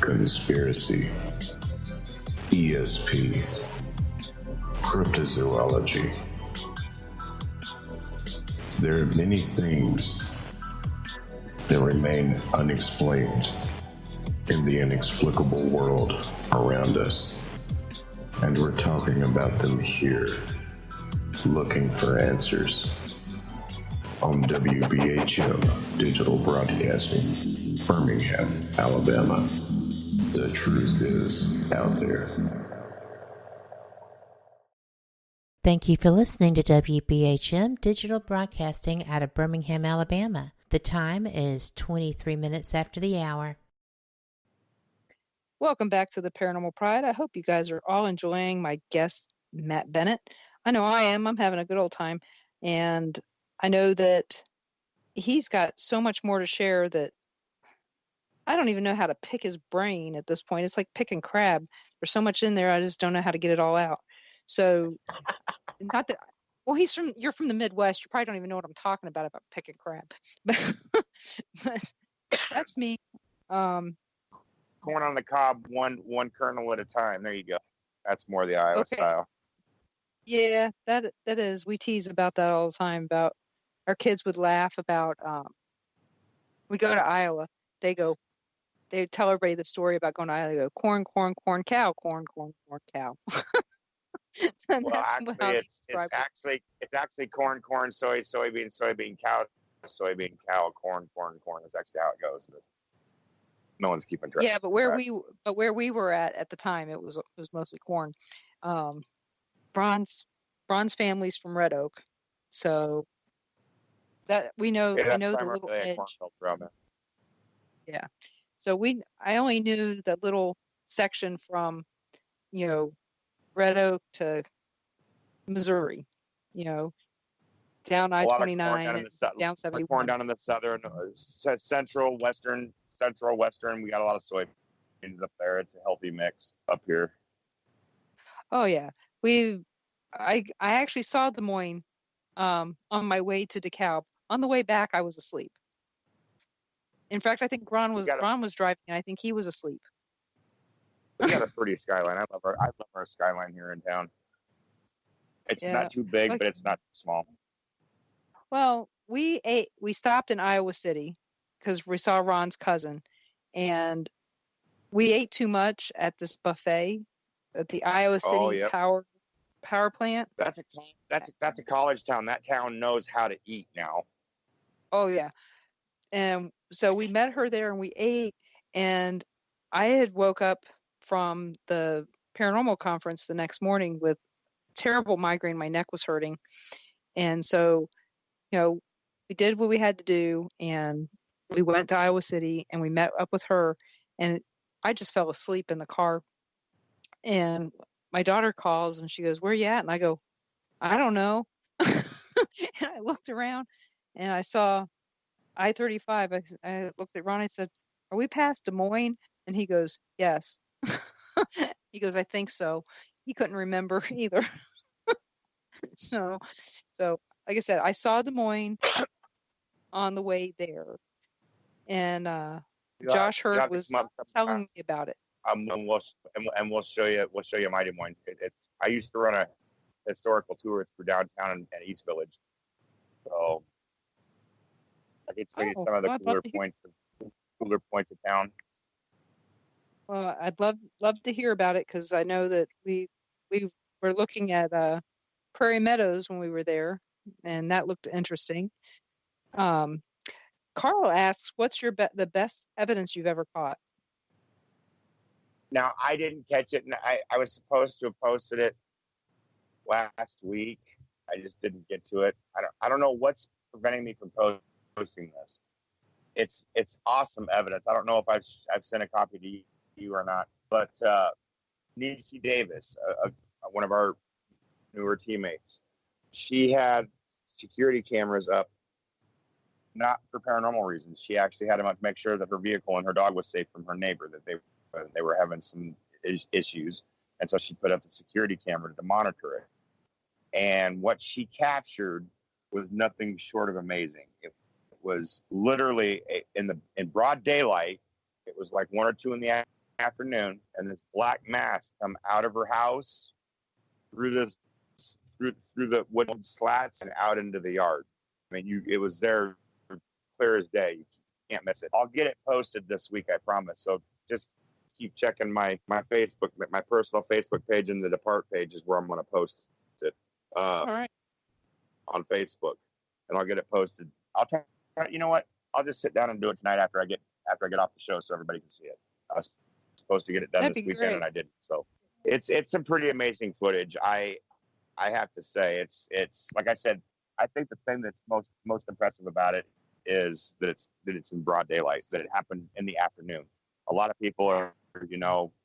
[SPEAKER 2] conspiracy, ESP, cryptozoology. There are many things that remain unexplained in the inexplicable world around us, and we're talking about them here, looking for answers on WBHM Digital Broadcasting, Birmingham, Alabama. The truth is out there.
[SPEAKER 1] Thank you for listening to WBHM Digital Broadcasting out of Birmingham, Alabama. The time is 23 minutes after the hour.
[SPEAKER 5] Welcome back to the Paranormal Pride. I hope you guys are all enjoying my guest, Matt Bennett. I know I am. I'm having a good old time. And I know that he's got so much more to share that I don't even know how to pick his brain at this point. It's like picking crab. There's so much in there. I just don't know how to get it all out. So not that, well, you're from the Midwest. You probably don't even know what I'm talking about picking crab. But that's me.
[SPEAKER 6] Corn on the cob, one kernel at a time. There you go. That's more the Iowa style.
[SPEAKER 5] Yeah, that is. We tease about that all the time. About our kids would laugh about. We go to Iowa. They tell everybody the story about going to Iowa. They go corn, corn, corn, cow, corn, corn, corn, cow.
[SPEAKER 6] Well, actually, it's actually corn, corn, soy, soybean, soybean, cow, soybean, cow, corn, corn, corn. Is actually how it goes. But no one's keeping track.
[SPEAKER 5] Yeah, but where we were at the time, it was mostly corn. Bronze family's from Red Oak, so that we know.
[SPEAKER 6] Yeah,
[SPEAKER 5] I know the little edge. Yeah, so I only knew that little section from, Red Oak to Missouri, down I-29, down 71.
[SPEAKER 6] Corn down in the southern, central western. We got a lot of soybeans up there. It's a healthy mix up here.
[SPEAKER 5] Oh yeah, I actually saw Des Moines on my way to DeKalb. On the way back, I was asleep. In fact, I think Ron was driving, and I think he was asleep.
[SPEAKER 6] We got a pretty skyline. I love our skyline here in town. It's not too big, but it's not too small.
[SPEAKER 5] Well, we stopped in Iowa City because we saw Ron's cousin, and we ate too much at this buffet at the Iowa City power plant.
[SPEAKER 6] That's a college town. That town knows how to eat now.
[SPEAKER 5] Oh yeah. And so we met her there and we ate, and I had woke up from the paranormal conference the next morning with terrible migraine. My neck was hurting. And so, we did what we had to do, and we went to Iowa City and we met up with her, and I just fell asleep in the car. And my daughter calls and she goes, "Where you at?" And I go, "I don't know." And I looked around and I saw I-35. I looked at Ron. I said, "Are we past Des Moines?" And he goes, "Yes." He goes, "I think so." He couldn't remember either. So like I said, I saw Des Moines on the way there, and Josh Hurd was telling me about it.
[SPEAKER 6] And we'll show you my Des Moines. I used to run a historical tour through downtown and East Village, so I could show you some of the cooler points of town.
[SPEAKER 5] Well, I'd love to hear about it, because I know that we were looking at Prairie Meadows when we were there, and that looked interesting. Carl asks, "What's the best evidence you've ever caught?"
[SPEAKER 6] Now, I didn't catch it, and I was supposed to have posted it last week. I just didn't get to it. I don't know what's preventing me from posting this. It's awesome evidence. I don't know if I've sent a copy to you or not, but Niecy Davis, one of our newer teammates, she had security cameras up, not for paranormal reasons. She actually had them up to make sure that her vehicle and her dog was safe from her neighbor, that they were having some issues. And so she put up the security camera to monitor it. And what she captured was nothing short of amazing. It was literally in broad daylight. It was like 1 or 2 in the afternoon, and this black mass come out of her house through the wooden slats and out into the yard. I mean, it was there clear as day. You can't miss it. I'll get it posted this week, I promise. So just keep checking my Facebook, my personal Facebook page, and the DPART page is where I'm going to post it.
[SPEAKER 5] All right.
[SPEAKER 6] On Facebook, and I'll get it posted. You know what? I'll just sit down and do it tonight after I get off the show, so everybody can see it. I was supposed to get it done this weekend, and I didn't. So it's some pretty amazing footage. I have to say, it's like I said. I think the thing that's most impressive about it is that it's in broad daylight. That it happened in the afternoon. A lot of people are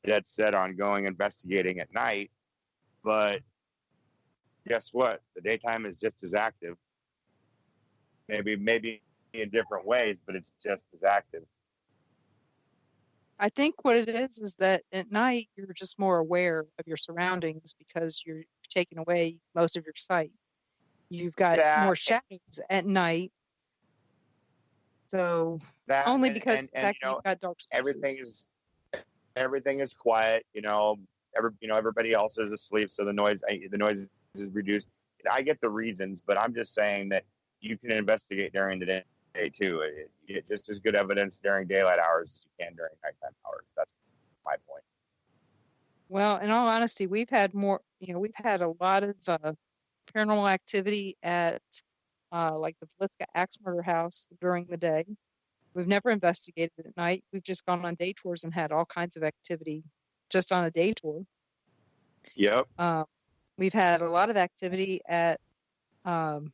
[SPEAKER 6] dead set on going investigating at night, but guess what? The daytime is just as active. Maybe in different ways, but it's just as active.
[SPEAKER 5] I think what it is that at night you're just more aware of your surroundings because you're taking away most of your sight. You've got more shadows at night. So only because you've got dark spaces.
[SPEAKER 6] Everything is quiet. Everybody else is asleep, so the noise is reduced. I get the reasons, but I'm just saying that you can investigate during the day too. You get just as good evidence during daylight hours as you can during nighttime hours. That's my point.
[SPEAKER 5] Well, in all honesty, we've had a lot of paranormal activity at like the Villisca Axe Murder House during the day. We've never investigated at night. We've just gone on day tours and had all kinds of activity just on a day tour.
[SPEAKER 6] Yep.
[SPEAKER 5] We've had a lot of activity at Malvern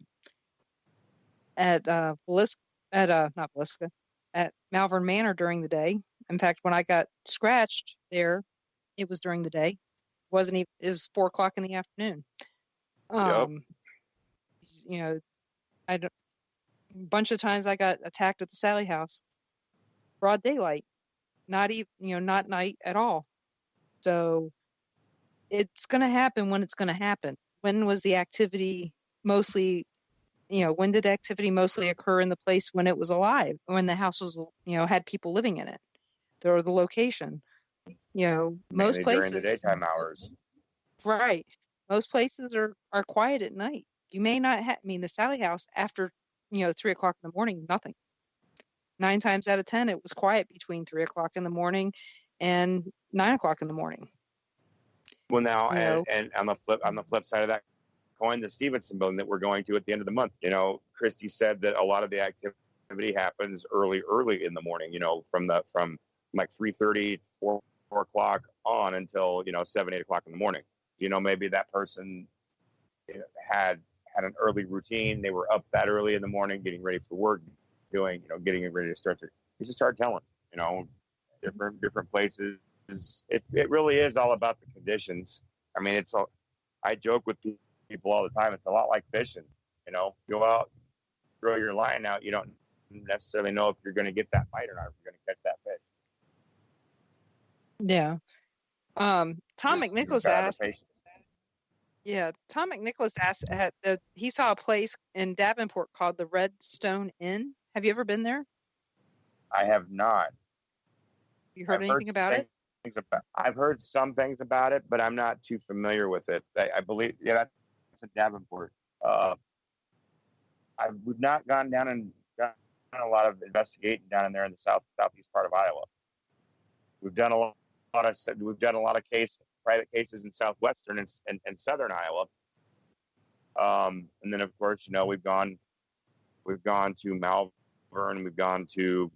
[SPEAKER 5] Manor during the day. In fact, when I got scratched there, it was during the day. It was 4:00 in the afternoon. A bunch of times I got attacked at the Sally House, broad daylight, not night at all. So it's going to happen when it's going to happen. When was the activity mostly when did the activity mostly occur in the place when it was alive, when the house was, had people living in it, or the location? Most
[SPEAKER 6] Mainly
[SPEAKER 5] places
[SPEAKER 6] during the daytime hours.
[SPEAKER 5] Right. Most places are quiet at night. You may not have, the Sally House after, 3:00 in the morning, nothing. 9 times out of 10, it was quiet between 3:00 in the morning and 9:00 in the morning.
[SPEAKER 6] Well, now, and on the flip side of that coin, the Stevenson building that we're going to at the end of the month, Christy said that a lot of the activity happens early in the morning, from like 3:30, 4:00 on until, 7, 8 o'clock in the morning. Maybe that person had an early routine. They were up that early in the morning, getting ready for work, getting ready to start you just start telling, different places. It really is all about the conditions. I joke with people all the time. It's a lot like fishing, go out, throw your line out. You don't necessarily know if you're going to get that bite or not, if you're going to catch that fish.
[SPEAKER 5] Yeah. Tom McNicholas asked. Yeah, Tom McNicholas asked. He saw a place in Davenport called the Redstone Inn. Have you ever been there?
[SPEAKER 6] I have not.
[SPEAKER 5] You heard anything about it?
[SPEAKER 6] I've heard some things about it, but I'm not too familiar with it. I believe, that's in Davenport. We've not gone down and done a lot of investigating down in there in the southeast part of Iowa. We've done a lot of private cases in southwestern and southern Iowa. And then of course, we've gone to Malvern. We've gone to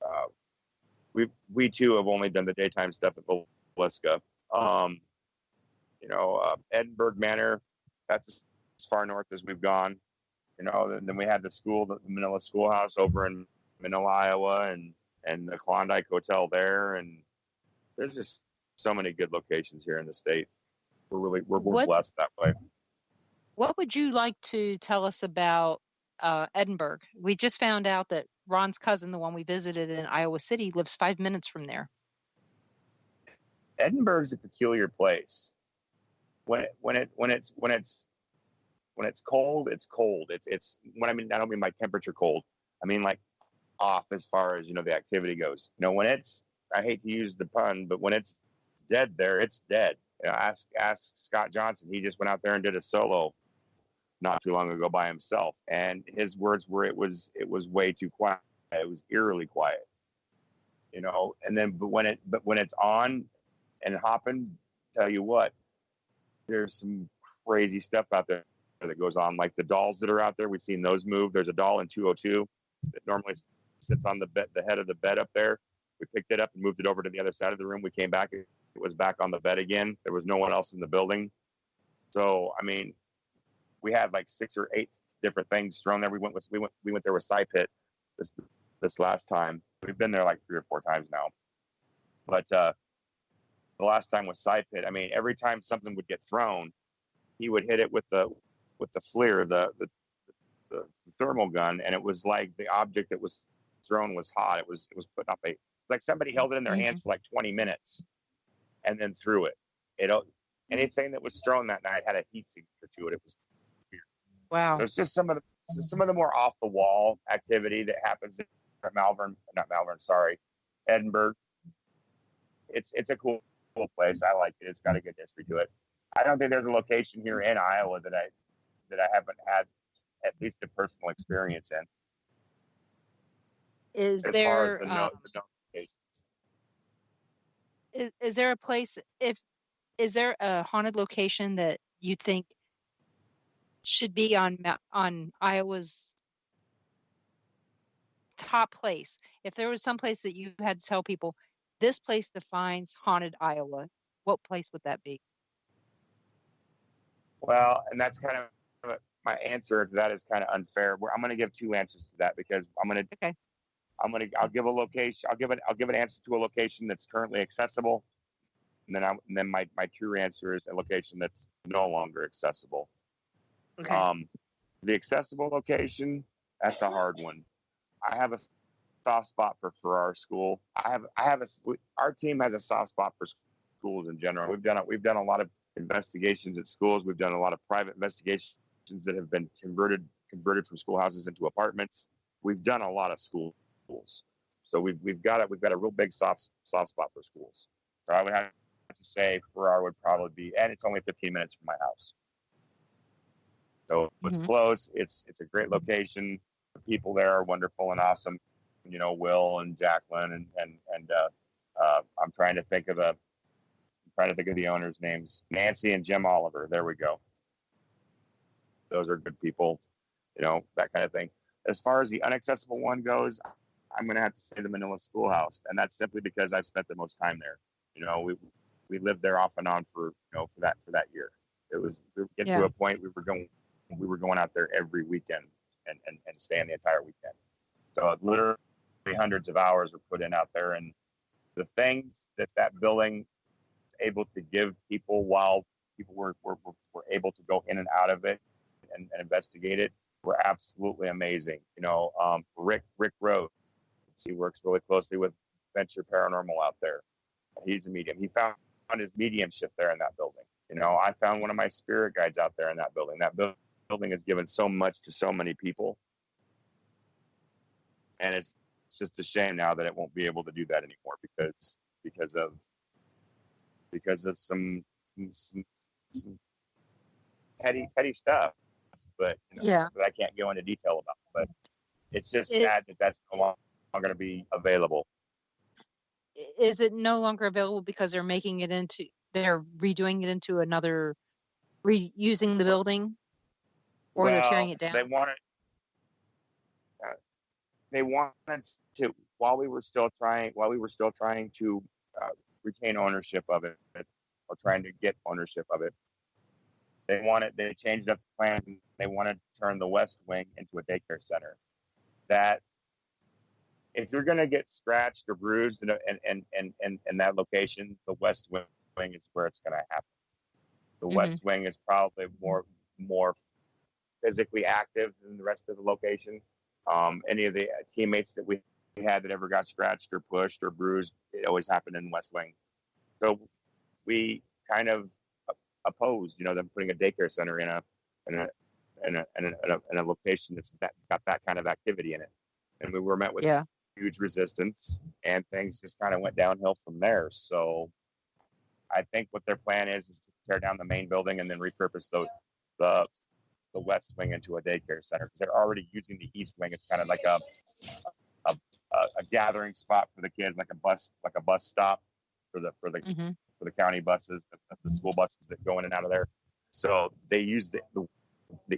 [SPEAKER 6] we too have only done the daytime stuff at Villisca. Edinburgh Manor, that's as far north as we've gone. And then we had the Manila Schoolhouse over in Manila, Iowa, and the Klondike Hotel there. And there's just so many good locations here in the state. We're blessed that way.
[SPEAKER 5] What would you like to tell us about Edinburgh? We just found out that Ron's cousin, the one we visited in Iowa City, lives 5 minutes from there.
[SPEAKER 6] Edinburgh's a peculiar place. When it's cold, it's cold. It's I don't mean by temperature cold. I mean like off as far as the activity goes. When it's, I hate to use the pun, but when it's dead there, it's dead. Ask Scott Johnson. He just went out there and did a solo not too long ago by himself, and his words were it was way too quiet. It was eerily quiet. And then but when it's on and hopping, tell you what, there's some crazy stuff out there that goes on, like the dolls that are out there. We've seen those move. There's a doll in 202 that normally sits on the head of the bed up there. We picked it up and moved it over to the other side of the room. We came back, it was back on the bed again. There was no one else in the building. So we had like 6 or 8 different things thrown there. We went there with Cy Pit this last time. We've been there like 3 or 4 times now. But the last time with Cy Pit, every time something would get thrown, he would hit it with the FLIR, the thermal gun, and it was like the object that was thrown was hot. It was putting up like somebody held it in their hands for like 20 minutes and then threw it. Anything that was thrown that night had a heat signature to it. It was weird.
[SPEAKER 5] Wow.
[SPEAKER 6] So it's just some of the more off the wall activity that happens at Edinburgh. It's a cool place. I like it. It's got a good history to it. I don't think there's a location here in Iowa that I haven't had at least a personal experience in.
[SPEAKER 5] Is there a place, is there a haunted location that you think should be on Iowa's top place? If there was some place that you had to tell people, this place defines haunted Iowa, what place would that be?
[SPEAKER 6] Well, and that's kind of my answer to that is kind of unfair. I'm going to give 2 answers to that because I'll give a location. I'll give an answer to a location that's currently accessible, and then my true answer is a location that's no longer accessible.
[SPEAKER 5] Okay.
[SPEAKER 6] The accessible location, that's a hard one. I have a soft spot for our school. Our team has a soft spot for schools in general. We've done a lot of investigations at schools. We've done a lot of private investigations that have been converted converted from schoolhouses into apartments. We've done a lot of schools, so we've got a real big soft spot for schools. So I would have to say Farrar would probably be, and it's only 15 minutes from my house, so it's close. It's a great location. The people there are wonderful and awesome. You know, Will and Jacqueline and I'm trying to think of the owners' names. Nancy and Jim Oliver. There we go. Those are good people, you know, that kind of thing. As far as the unaccessible one goes, I'm going to have to say the Manila Schoolhouse, and that's simply because I've spent the most time there. You know, we lived there off and on for that year. We were getting to a point we were going out there every weekend and staying the entire weekend. So literally hundreds of hours were put in out there, and the things that building was able to give people while people were able to go in and out of it and investigate it were absolutely amazing. You know, Rick Rhodes, he works really closely with Venture Paranormal out there. He's a medium. He found his mediumship there in that building. You know, I found one of my spirit guides out there in that building. That building has given so much to so many people, and it's just a shame now that it won't be able to do that anymore because of some petty stuff. But you know, that I can't go into detail about. But it's just sad that that's no longer going to be available.
[SPEAKER 5] Is it no longer available because they're redoing it into another, reusing the building, or they're tearing it down?
[SPEAKER 6] They wanted to while we were still trying to retain ownership of it, or trying to get ownership of it. They changed up the plans, and they wanted to turn the West Wing into a daycare center. That if you're going to get scratched or bruised in that location, the West Wing is where it's going to happen. The West Wing is probably more physically active than the rest of the location. Any of the teammates that we had that ever got scratched or pushed or bruised, it always happened in the West Wing. So we kind of opposed, you know, them putting a daycare center in a location that's got that kind of activity in it, and we were met with huge resistance, and things just kind of went downhill from there. So I think what their plan is to tear down the main building and then repurpose the West Wing into a daycare center, because they're already using the East Wing. It's kind of like a gathering spot for the kids, like a bus stop for the county buses, the school buses that go in and out of there. So they use the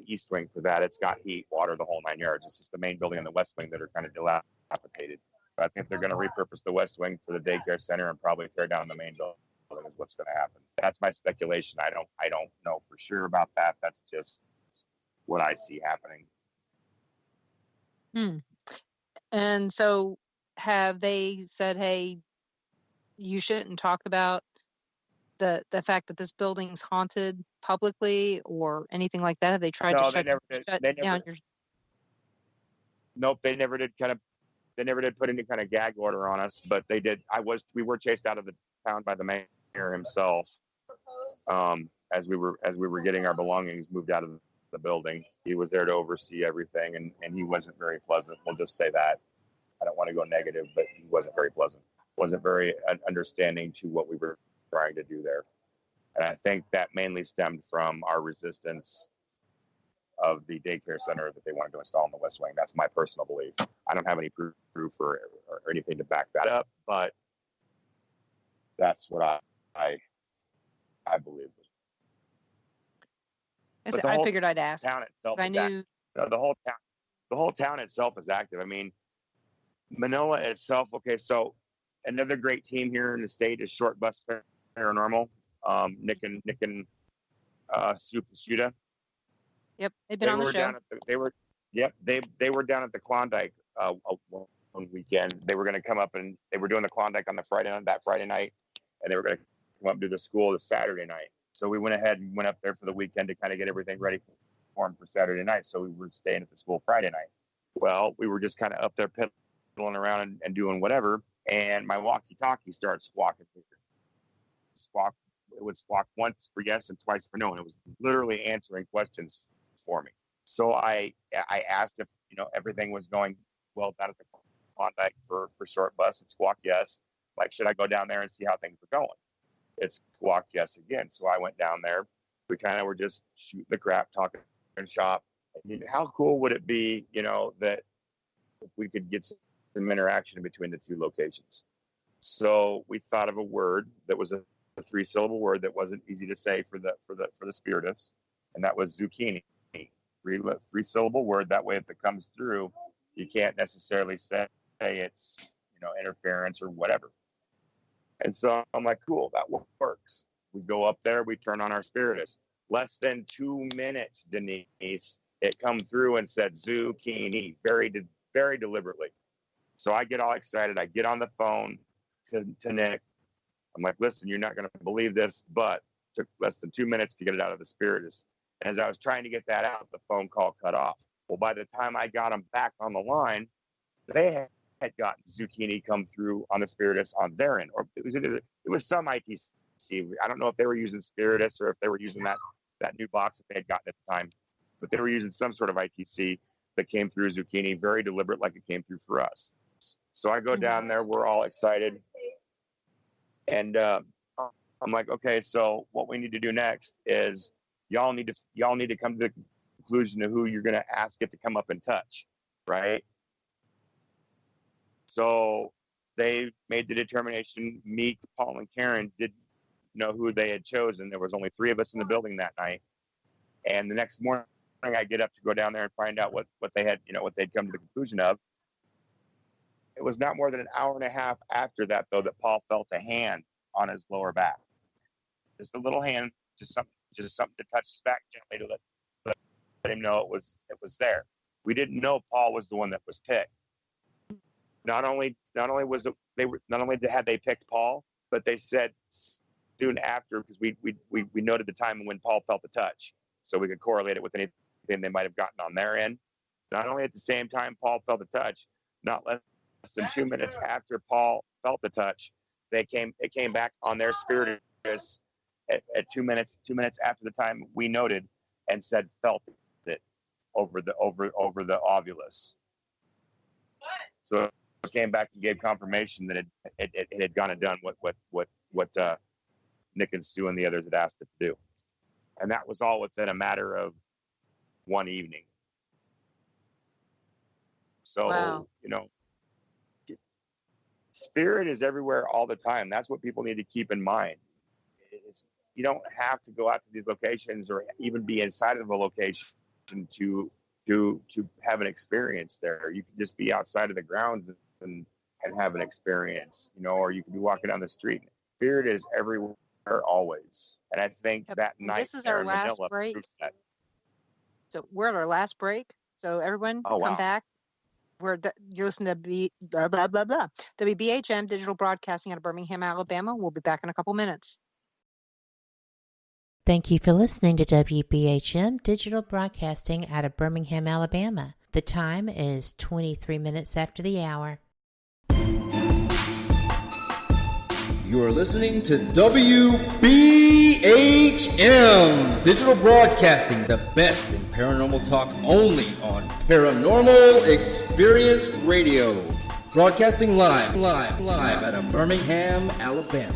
[SPEAKER 6] East Wing for that. It's got heat, water, the whole 9 yards. It's just the main building and the West Wing that are kind of dilapidated. But I think they're going to repurpose the West Wing for the daycare center and probably tear down the main building is what's going to happen. That's my speculation. I don't know for sure about that. That's just what I see happening.
[SPEAKER 5] And so have they said, hey, you shouldn't talk about the fact that this building's haunted publicly or anything like that? Have they tried to shut down your...
[SPEAKER 6] Nope, they never did put any kind of gag order on us, but they did. We were chased out of the town by the mayor himself, as we were getting our belongings moved out of the building. He was there to oversee everything, and he wasn't very pleasant. We'll just say that. I don't want to go negative, but he wasn't very pleasant. Wasn't very understanding to what we were trying to do there. And I think that mainly stemmed from our resistance of the daycare center that they wanted to install in the West Wing. That's my personal belief. I don't have any proof or anything to back that up, but that's what I believe.
[SPEAKER 5] I figured I'd ask.
[SPEAKER 6] Town itself
[SPEAKER 5] I knew
[SPEAKER 6] the whole town itself is active. I mean, Manila itself. Okay, so another great team here in the state is Short Bus Paranormal. Nick and Suda.
[SPEAKER 5] Yep, they've been on the show.
[SPEAKER 6] They were down at the Klondike one weekend. They were going to come up, and they were doing the Klondike on that Friday night, and they were going to come up and do the school the Saturday night. So we went ahead and went up there for the weekend to kind of get everything ready for them for Saturday night. So we were staying at the school Friday night. Well, we were just kind of up there piddling around and doing whatever, and my walkie-talkie started squawking. It would squawk once for yes and twice for no, and it was literally answering questions for me. So I asked if, everything was going well down at the Klondike for short bus. It squawked yes. Like, should I go down there and see how things were going? It squawked yes again. So I went down there. We kind of were just shooting the crap, talking shop. How cool would it be, that if we could get some interaction between the two locations? So we thought of a word that was a 3-syllable word that wasn't easy to say for the spiritists, and that was zucchini. 3-syllable word. That way, if it comes through, you can't necessarily say it's interference or whatever. And so I'm like, cool, that works. We go up there, we turn on our spiritist. Less than 2 minutes, Denise, it come through and said zucchini, very deliberately. So I get all excited. I get on the phone to Nick. I'm like, listen, you're not going to believe this, but it took less than 2 minutes to get it out of the spiritist. And as I was trying to get that out, the phone call cut off. Well, by the time I got them back on the line, they had gotten zucchini come through on the spiritist on their end, or it was some ITC. I don't know if they were using spiritist or if they were using that new box that they had gotten at the time, but they were using some sort of ITC that came through zucchini, very deliberate, like it came through for us. So I go down there, we're all excited, and I'm like, okay, so what we need to do next is y'all need to come to the conclusion of who you're going to ask it to come up and touch, right? So they made the determination. Meek, Paul, and Karen didn't know who they had chosen. There was only 3 of us in the building that night. And the next morning, I get up to go down there and find out what they had, what they'd come to the conclusion of. It was not more than an hour and a half after that, though, that Paul felt a hand on his lower back. Just a little hand, just something to touch his back gently to let him know it was there. We didn't know Paul was the one that was picked. Not only had they picked Paul, but they said soon after, because we noted the time when Paul felt the touch, so we could correlate it with anything they might have gotten on their end. Not only at the same time Paul felt the touch, not less than 2 minutes after Paul felt the touch, it came back on their spiritist at 2 minutes after the time we noted, and said felt it over the ovulus. So it came back and gave confirmation that it had gone and done what Nick and Stu and the others had asked it to do, and that was all within a matter of one evening. So
[SPEAKER 5] wow.
[SPEAKER 6] Spirit is everywhere all the time. That's what people need to keep in mind. You don't have to go out to these locations or even be inside of a location to have an experience there. You can just be outside of the grounds and have an experience, or you can be walking down the street. Spirit is everywhere always. And I think that night
[SPEAKER 5] this is our last break. So we're at our last break. So everyone come back. You're listening to WBHM Digital Broadcasting out of Birmingham, Alabama. We'll be back in a couple minutes.
[SPEAKER 1] Thank you for listening to WBHM Digital Broadcasting out of Birmingham, Alabama. The time is 23 minutes after the hour.
[SPEAKER 7] You are listening to WBHM Digital Broadcasting, the best in paranormal talk only on Paranormal Experience Radio. Broadcasting live out of Birmingham, Alabama.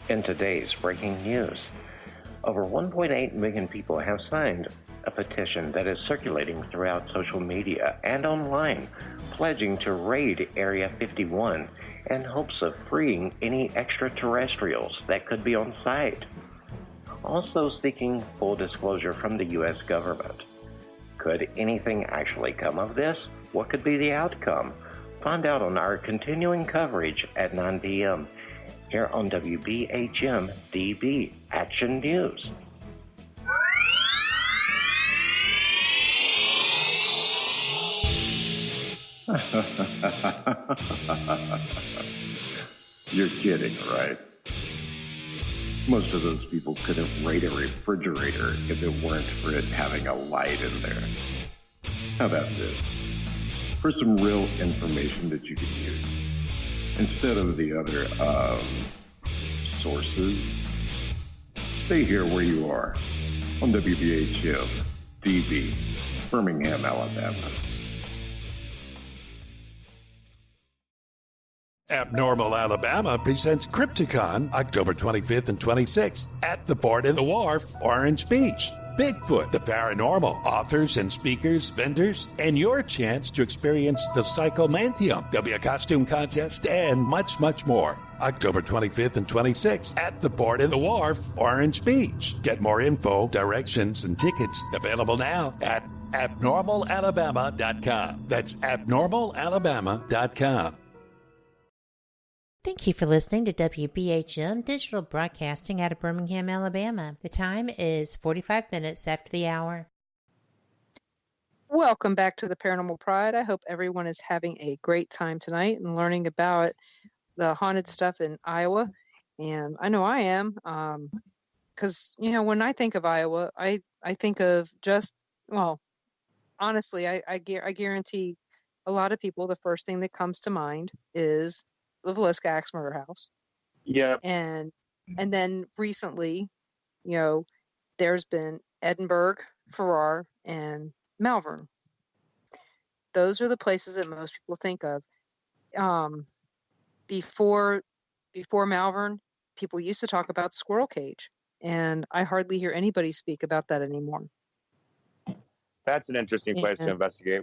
[SPEAKER 20] In today's breaking news, over 1.8 million people have signed a petition that is circulating throughout social media and online, pledging to raid Area 51 in hopes of freeing any extraterrestrials that could be on site. Also seeking full disclosure from the U.S. government. Could anything actually come of this? What could be the outcome? Find out on our continuing coverage at 9 p.m. here on WBHM-DB Action News.
[SPEAKER 2] You're kidding, right? Most of those people couldn't raid a refrigerator if it weren't for it having a light in there. How about this? For some real information that you can use, instead of the other sources? Stay here where you are on WBHM-DB, Birmingham, Alabama.
[SPEAKER 3] Abnormal Alabama presents Crypticon October 25th and 26th at the Port in the Wharf, Orange Beach. Bigfoot, the paranormal, authors and speakers, vendors, and your chance to experience the Psychomantium. There'll be a costume contest and much, much more. October 25th and 26th at the Port in the Wharf, Orange Beach. Get more info, directions, and tickets available now at abnormalalabama.com. That's abnormalalabama.com.
[SPEAKER 1] Thank you for listening to WBHM Digital Broadcasting out of Birmingham, Alabama. The time is 45 minutes after the hour.
[SPEAKER 5] Welcome back to the Paranormal Pride. I hope everyone is having a great time tonight and learning about the haunted stuff in Iowa. And I know I am, because, when I think of Iowa, I think of honestly, I guarantee a lot of people, the first thing that comes to mind is the Villisca Axe Murder House.
[SPEAKER 6] Yeah.
[SPEAKER 5] And then recently, there's been Edinburgh, Farrar, and Malvern. Those are the places that most people think of. Before Malvern, people used to talk about Squirrel Cage, and I hardly hear anybody speak about that anymore.
[SPEAKER 6] That's an interesting place to investigate.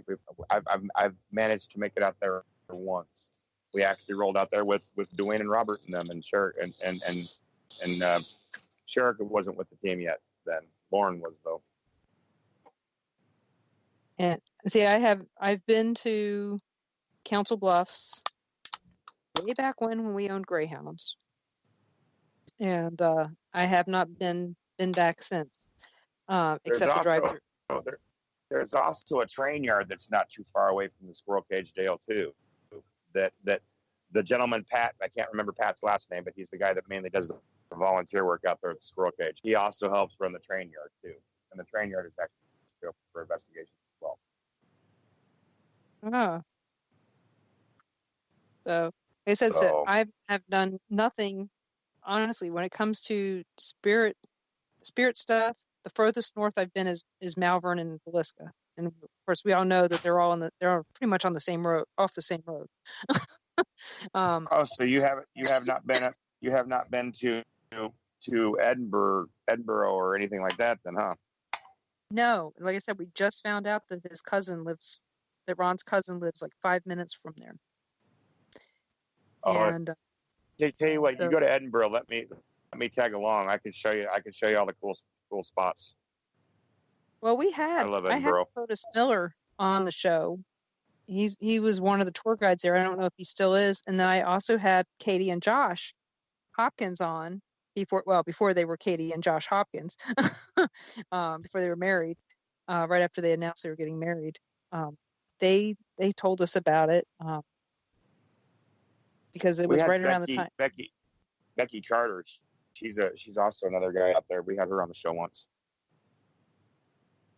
[SPEAKER 6] I've managed to make it out there once. We actually rolled out there with Dwayne and Robert and them, and Sherrick and Sherrick wasn't with the team yet then. Lauren was, though.
[SPEAKER 5] And see, I've been to Council Bluffs way back when we owned Greyhounds, and I have not been back since, except to drive through.
[SPEAKER 6] There's also a train yard that's not too far away from the Squirrel Cage Dale too. That the gentleman Pat, I can't remember Pat's last name, but he's the guy that mainly does the volunteer work out there at the Squirrel Cage. He also helps run the train yard too, and the train yard is actually open for investigation as well.
[SPEAKER 5] Oh. So, like I said, so I have done nothing, honestly, when it comes to spirit stuff. The furthest north I've been is Malvern and Villisca, and of course we all know that they're pretty much on the same road, off the same road.
[SPEAKER 6] So you have not been to Edinburgh or anything like that, then, huh?
[SPEAKER 5] No, like I said, we just found out that Ron's cousin lives like 5 minutes from there. And
[SPEAKER 6] tell you what, you go to Edinburgh, let me tag along. I can show you all the cool spots.
[SPEAKER 5] Well, I had Curtis Miller on the show. He was one of the tour guides there. I don't know if he still is. And then I also had Katie and Josh Hopkins on before they were Katie and Josh Hopkins, before they were married, right after they announced they were getting married. They told us about it because it was right around the time.
[SPEAKER 6] Becky Carter, she's also another guy out there. We had her on the show once.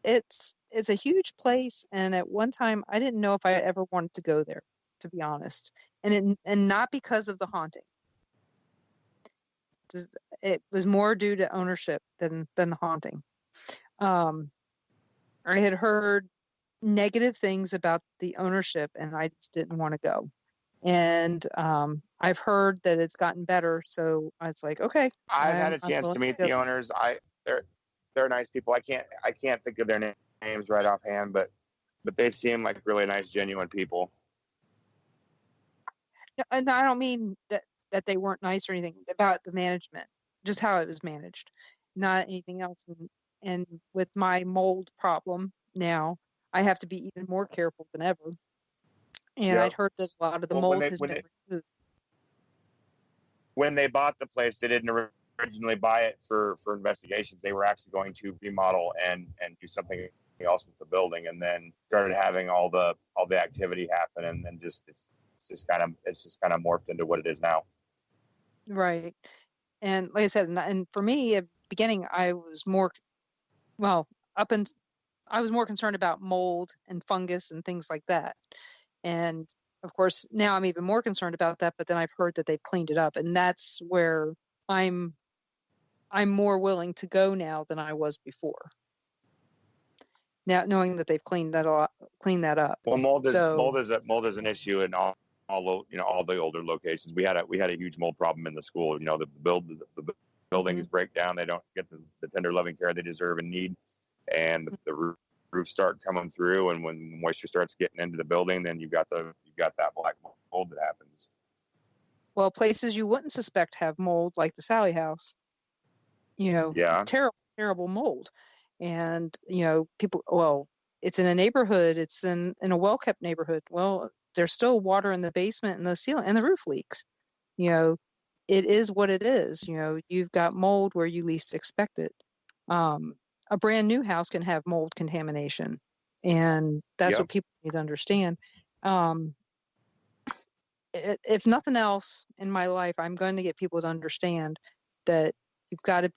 [SPEAKER 5] It's a huge place, and at one time I didn't know if I ever wanted to go there, to be honest, and not because of the haunting. It was more due to ownership than the haunting. I had heard negative things about the ownership, and I just didn't want to go. And I've heard that it's gotten better, so I was like, okay.
[SPEAKER 6] I've had a chance to meet the owners. They're nice people. I can't think of their names right offhand, but they seem like really nice, genuine people.
[SPEAKER 5] And I don't mean that they weren't nice or anything, about the management, just how it was managed, not anything else. And with my mold problem now, I have to be even more careful than ever. And I'd heard that a lot of the mold has been removed.
[SPEAKER 6] When they bought the place, they didn't originally buy it for investigations. They were actually going to remodel and do something else with the building, and then started having all the activity happen, and then it's just kind of morphed into what it is now.
[SPEAKER 5] Right. And like I said, and for me at the beginning, I was more concerned about mold and fungus and things like that. And of course, now I'm even more concerned about that, but then I've heard that they've cleaned it up, and that's where I'm more willing to go now than I was before. Now, knowing that they've cleaned that up.
[SPEAKER 6] Well, mold is
[SPEAKER 5] So,
[SPEAKER 6] mold is an issue in all the older locations. We had a huge mold problem in the school. The buildings break down. They don't get the tender loving care they deserve and need, and the roofs start coming through. And when moisture starts getting into the building, then you've got that black mold that happens.
[SPEAKER 5] well, places you wouldn't suspect have mold, like the Sally House.
[SPEAKER 6] Yeah.
[SPEAKER 5] Terrible mold. And, people, well, it's in a neighborhood, it's in a well-kept neighborhood. Well, there's still water in the basement and the ceiling and the roof leaks. It is what it is. You've got mold where you least expect it. A brand new house can have mold contamination, and that's what people need to understand. If nothing else in my life, I'm going to get people to understand that you've got to.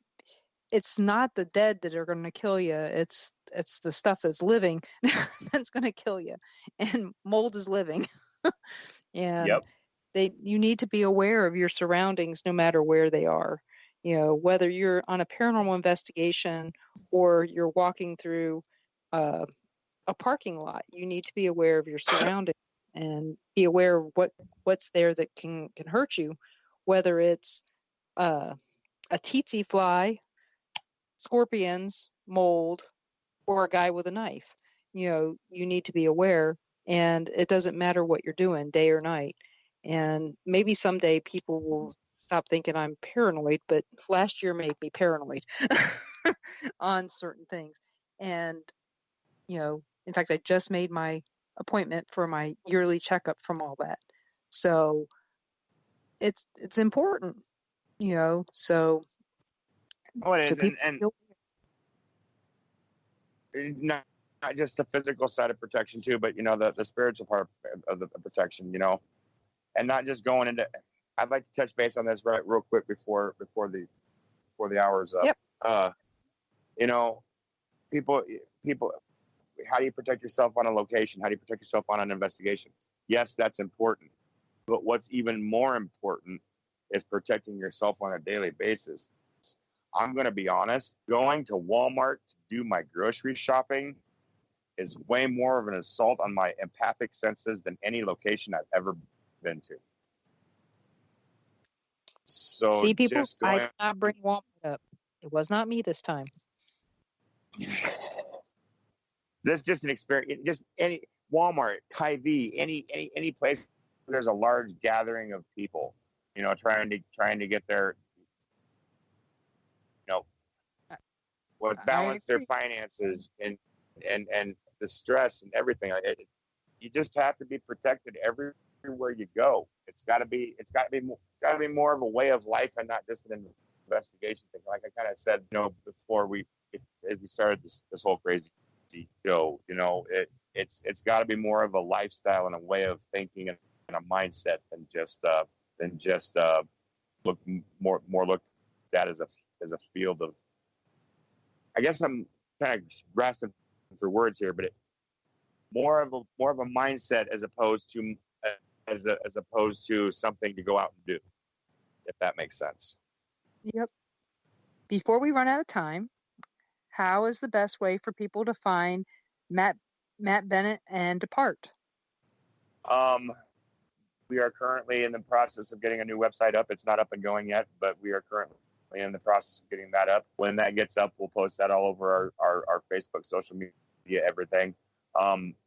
[SPEAKER 5] It's not the dead that are going to kill you. It's the stuff that's living that's going to kill you. And mold is living. And you need to be aware of your surroundings no matter where they are. Whether you're on a paranormal investigation or you're walking through a parking lot, you need to be aware of your surroundings and be aware of what's there that can hurt you, whether it's a tsetse fly, scorpions, mold, or a guy with a knife. You need to be aware, and it doesn't matter what you're doing, day or night. And maybe someday people will stop thinking I'm paranoid, but last year made me paranoid on certain things. And, in fact, I just made my appointment for my yearly checkup from all that. So it's important, so.
[SPEAKER 6] Oh, it is, and not just the physical side of protection too, but the spiritual part of the protection, and not just going into. I'd like to touch base on this real quick before the hour's up.
[SPEAKER 5] Yep.
[SPEAKER 6] People. How do you protect yourself on a location? How do you protect yourself on an investigation? Yes, that's important, but what's even more important is protecting yourself on a daily basis. I'm going to be honest, going to Walmart to do my grocery shopping is way more of an assault on my empathic senses than any location I've ever been to. So
[SPEAKER 5] see, people, I did
[SPEAKER 6] going...
[SPEAKER 5] not bring Walmart up. It was not me this time.
[SPEAKER 6] That's just an experience. Just any Walmart, Hy-Vee, any place where there's a large gathering of people, trying to get their, balance their finances and the stress and everything. You just have to be protected everywhere you go. It's got to be more of a way of life and not just an investigation thing. Like I kind of said, before as we started this whole crazy show, it's got to be more of a lifestyle and a way of thinking and a mindset than just look at as a field of. I guess I'm kind of grasping for words here, but more of a mindset as opposed to something to go out and do, if that makes sense.
[SPEAKER 5] Yep. Before we run out of time, how is the best way for people to find Matt Bennett and DPART?
[SPEAKER 6] We are currently in the process of getting a new website up. It's not up and going yet, but we are currently in the process of getting that up. When that gets up, we'll post that all over our Facebook, social media, everything.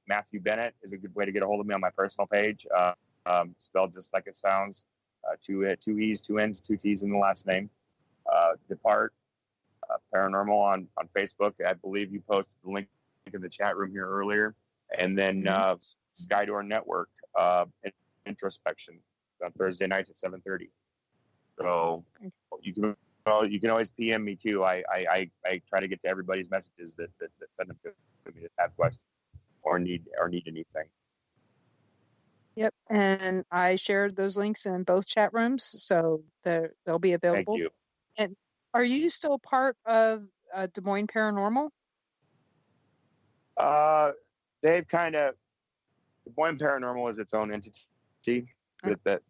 [SPEAKER 6] Matthew Bennett is a good way to get a hold of me on my personal page, spelled just like it sounds. Two E's, two N's, two T's in the last name. DPART, Paranormal on Facebook. I believe you posted the link in the chat room here earlier. And then Skydor Network, Introspection on Thursday nights at 7:30. So you can always PM me too. I try to get to everybody's messages that send them to me that have questions or need anything.
[SPEAKER 5] Yep, and I shared those links in both chat rooms, so they'll be available.
[SPEAKER 6] Thank you.
[SPEAKER 5] And are you still part of Des Moines Paranormal?
[SPEAKER 6] They've kind of Des Moines Paranormal is its own entity that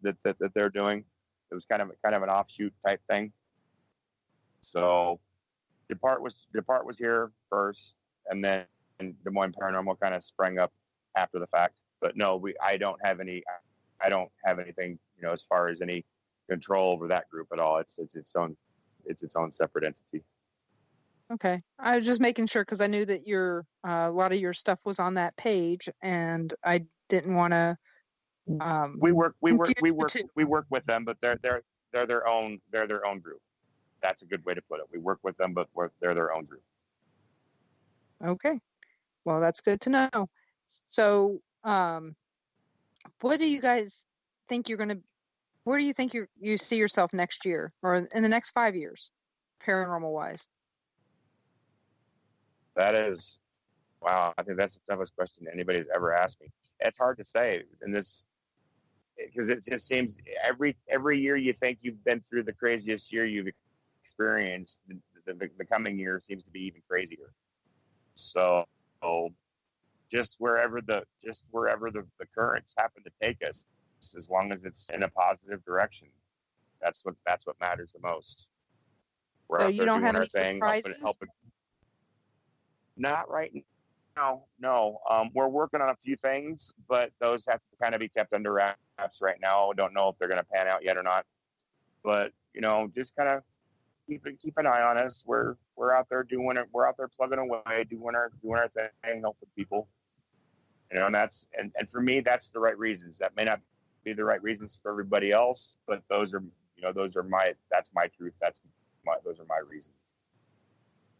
[SPEAKER 6] they're doing. It was kind of an offshoot type thing. So DPART was here first, and then Des Moines Paranormal kind of sprang up after the fact. But no, I don't have anything, as far as any control over that group at all. It's its own separate entity.
[SPEAKER 5] Okay. I was just making sure because I knew that a lot of your stuff was on that page, and I didn't want to.
[SPEAKER 6] We work with them, but they're their own group. That's a good way to put it. We work with them, but they're their own group.
[SPEAKER 5] Okay. Well, that's good to know. So, what do you guys think where do you think you see yourself next year or in the next 5 years, paranormal wise?
[SPEAKER 6] That is, wow. I think that's the toughest question anybody's ever asked me. It's hard to say in this, because it just seems every year you think you've been through the craziest year you've experienced, the coming year seems to be even crazier. So just wherever the currents happen to take us, as long as it's in a positive direction, that's what matters the most. We're
[SPEAKER 5] so
[SPEAKER 6] out
[SPEAKER 5] you
[SPEAKER 6] there
[SPEAKER 5] don't
[SPEAKER 6] doing
[SPEAKER 5] have
[SPEAKER 6] our
[SPEAKER 5] any
[SPEAKER 6] thing,
[SPEAKER 5] surprises?
[SPEAKER 6] helping. Not right now. No. We're working on a few things, but those have to kind of be kept under wraps right now. Don't know if they're going to pan out yet or not. But just kind of keep an eye on us. We're out there doing it. We're out there plugging away, doing our thing, helping people. And for me, that's the right reasons. That may not be the right reasons for everybody else, but those are that's my truth. Those are my reasons.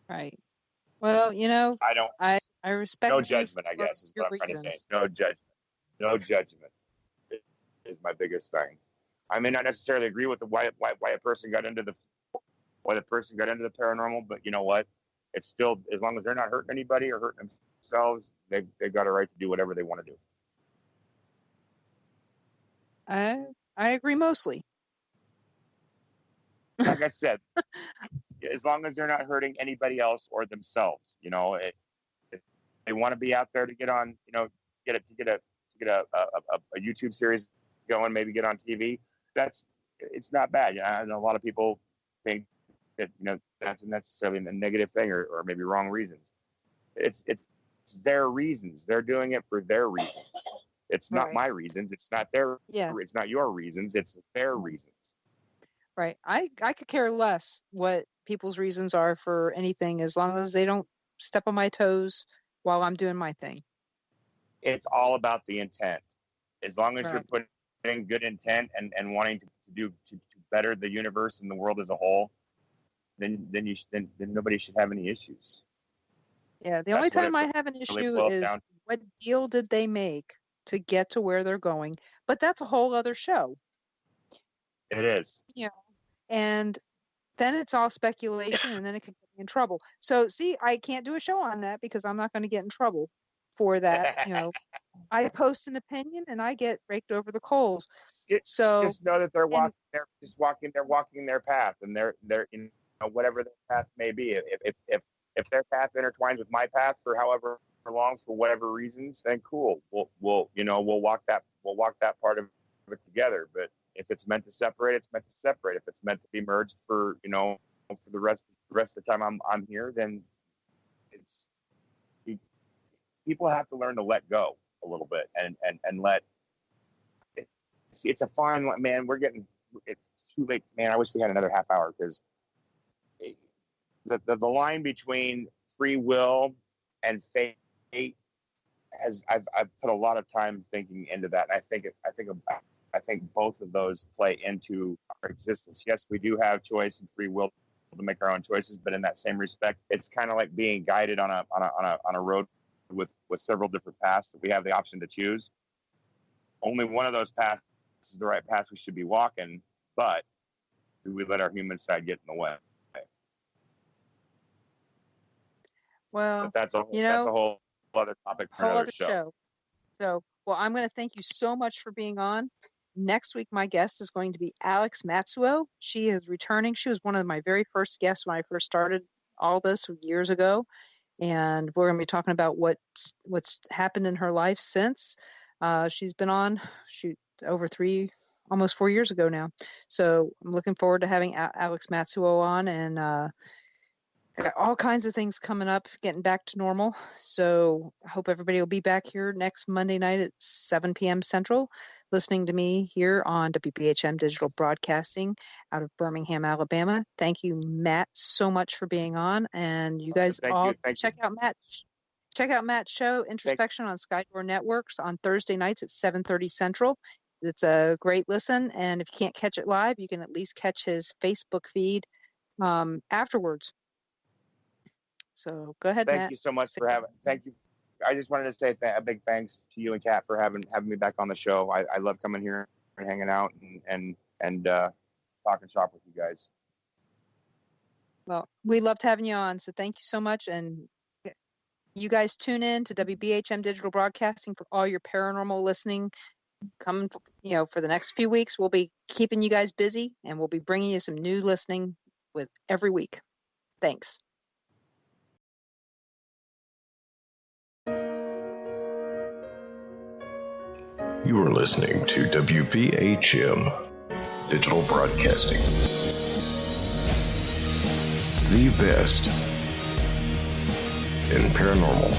[SPEAKER 5] Right. Well, I respect
[SPEAKER 6] no
[SPEAKER 5] you
[SPEAKER 6] judgment,
[SPEAKER 5] for
[SPEAKER 6] I guess is
[SPEAKER 5] your
[SPEAKER 6] what I'm trying to say.
[SPEAKER 5] reasons.
[SPEAKER 6] No judgment is my biggest thing. I may not necessarily agree with why a person got into the paranormal, but you know what? It's still, as long as they're not hurting anybody or hurting themselves, they've got a right to do whatever they want to do.
[SPEAKER 5] I agree mostly.
[SPEAKER 6] Like I said, as long as they're not hurting anybody else or themselves, if they want to be out there to get on, get a YouTube series going, maybe get on TV. It's not bad. I know a lot of people think that that's necessarily a negative thing or maybe wrong reasons. It's their reasons. They're doing it for their reasons. It's not my reasons. It's not it's not your reasons. It's their reasons.
[SPEAKER 5] Right. I could care less what people's reasons are for anything as long as they don't step on my toes while I'm doing my thing.
[SPEAKER 6] It's all about the intent. As long as you're putting good intent and wanting to better the universe and the world as a whole, then nobody should have any issues.
[SPEAKER 5] Yeah. The only time I have an issue is what deal did they make to get to where they're going? But that's a whole other show.
[SPEAKER 6] It is.
[SPEAKER 5] Yeah. And then it's all speculation, and then it could get me in trouble. So, see, I can't do a show on that because I'm not going to get in trouble for that. I post an opinion, and I get raked over the coals. So
[SPEAKER 6] just know that they're walking. They're just walking. They're walking their path, and they're whatever their path may be. If their path intertwines with my path for however long, for whatever reasons, then cool. We'll walk that part of it together. But if it's meant to separate, it's meant to separate. If it's meant to be merged for the rest of the time I'm here, then people have to learn to let go a little bit and let. It's a fine, man. It's too late, man. I wish we had another half hour because the line between free will and fate I've put a lot of time thinking into that, and I think both of those play into our existence. Yes, we do have choice and free will to make our own choices, but in that same respect, it's kind of like being guided on a road with several different paths that we have the option to choose. Only one of those paths is the right path we should be walking, but do we let our human side get in the way?
[SPEAKER 5] Well,
[SPEAKER 6] but that's a whole other topic for another show.
[SPEAKER 5] So, well, I'm going to thank you so much for being on. Next week, my guest is going to be Alex Matsuo. She is returning. She was one of my very first guests when I first started all this years ago. And we're going to be talking about what's happened in her life since. She's been on, over almost 4 years ago now. So I'm looking forward to having Alex Matsuo on, and got all kinds of things coming up, getting back to normal. So I hope everybody will be back here next Monday night at 7 p.m. Central, listening to me here on WBHM Digital Broadcasting out of Birmingham, Alabama. Thank you, Matt, so much for being on. And you guys check out Matt's show, Introspection, on Skydor Networks on Thursday nights at 7:30 Central. It's a great listen. And if you can't catch it live, you can at least catch his Facebook feed afterwards. So go ahead, Matt.
[SPEAKER 6] Thank you so much for having. Thank you. I just wanted to say a big thanks to you and Kat for having me back on the show. I love coming here and hanging out and talking shop with you guys.
[SPEAKER 5] Well, we loved having you on, so thank you so much. And you guys tune in to WBHM Digital Broadcasting for all your paranormal listening. Coming, for the next few weeks, we'll be keeping you guys busy, and we'll be bringing you some new listening with every week. Thanks.
[SPEAKER 2] You are listening to WBHM Digital Broadcasting, the best in paranormal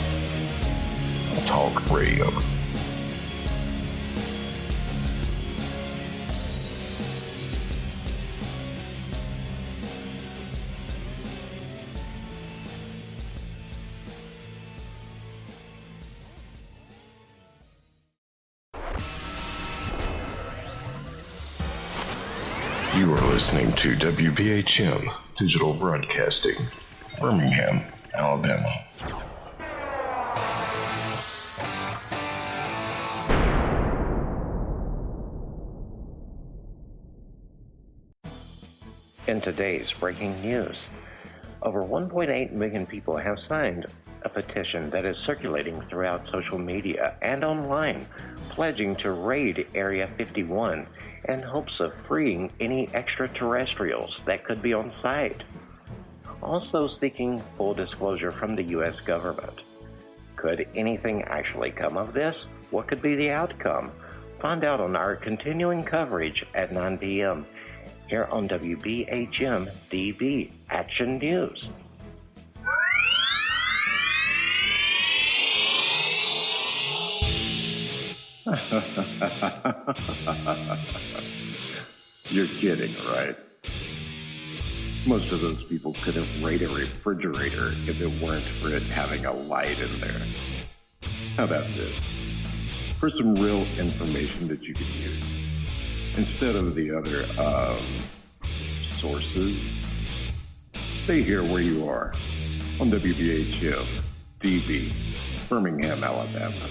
[SPEAKER 2] talk radio. You are listening to WBHM Digital Broadcasting, Birmingham, Alabama.
[SPEAKER 20] In today's breaking news, over 1.8 million people have signed a petition that is circulating throughout social media and online, pledging to raid Area 51 in hopes of freeing any extraterrestrials that could be on site. Also seeking full disclosure from the U.S. government. Could anything actually come of this? What could be the outcome? Find out on our continuing coverage at 9 p.m. here on WBHM-DB Action News.
[SPEAKER 2] You're kidding, right? Most of those people could have raided a refrigerator if it weren't for it having a light in there. How about this? For some real information that you can use, instead of the other, sources, stay here where you are, on WBHM-DB, Birmingham, Alabama.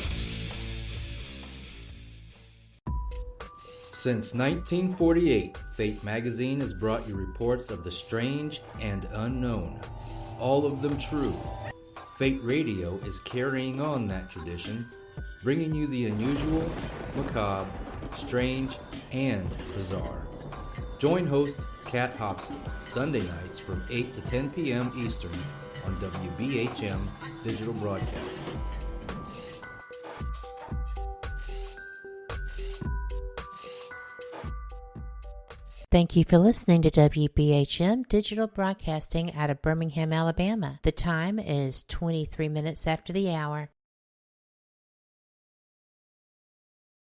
[SPEAKER 7] Since 1948, Fate magazine has brought you reports of the strange and unknown, all of them true. Fate Radio is carrying on that tradition, bringing you the unusual, macabre, strange, and bizarre. Join host Kat Hobson Sunday nights from 8 to 10 p.m. Eastern on WBHM Digital Broadcasting.
[SPEAKER 1] Thank you for listening to WBHM Digital Broadcasting out of Birmingham, Alabama. The time is 23 minutes after the hour.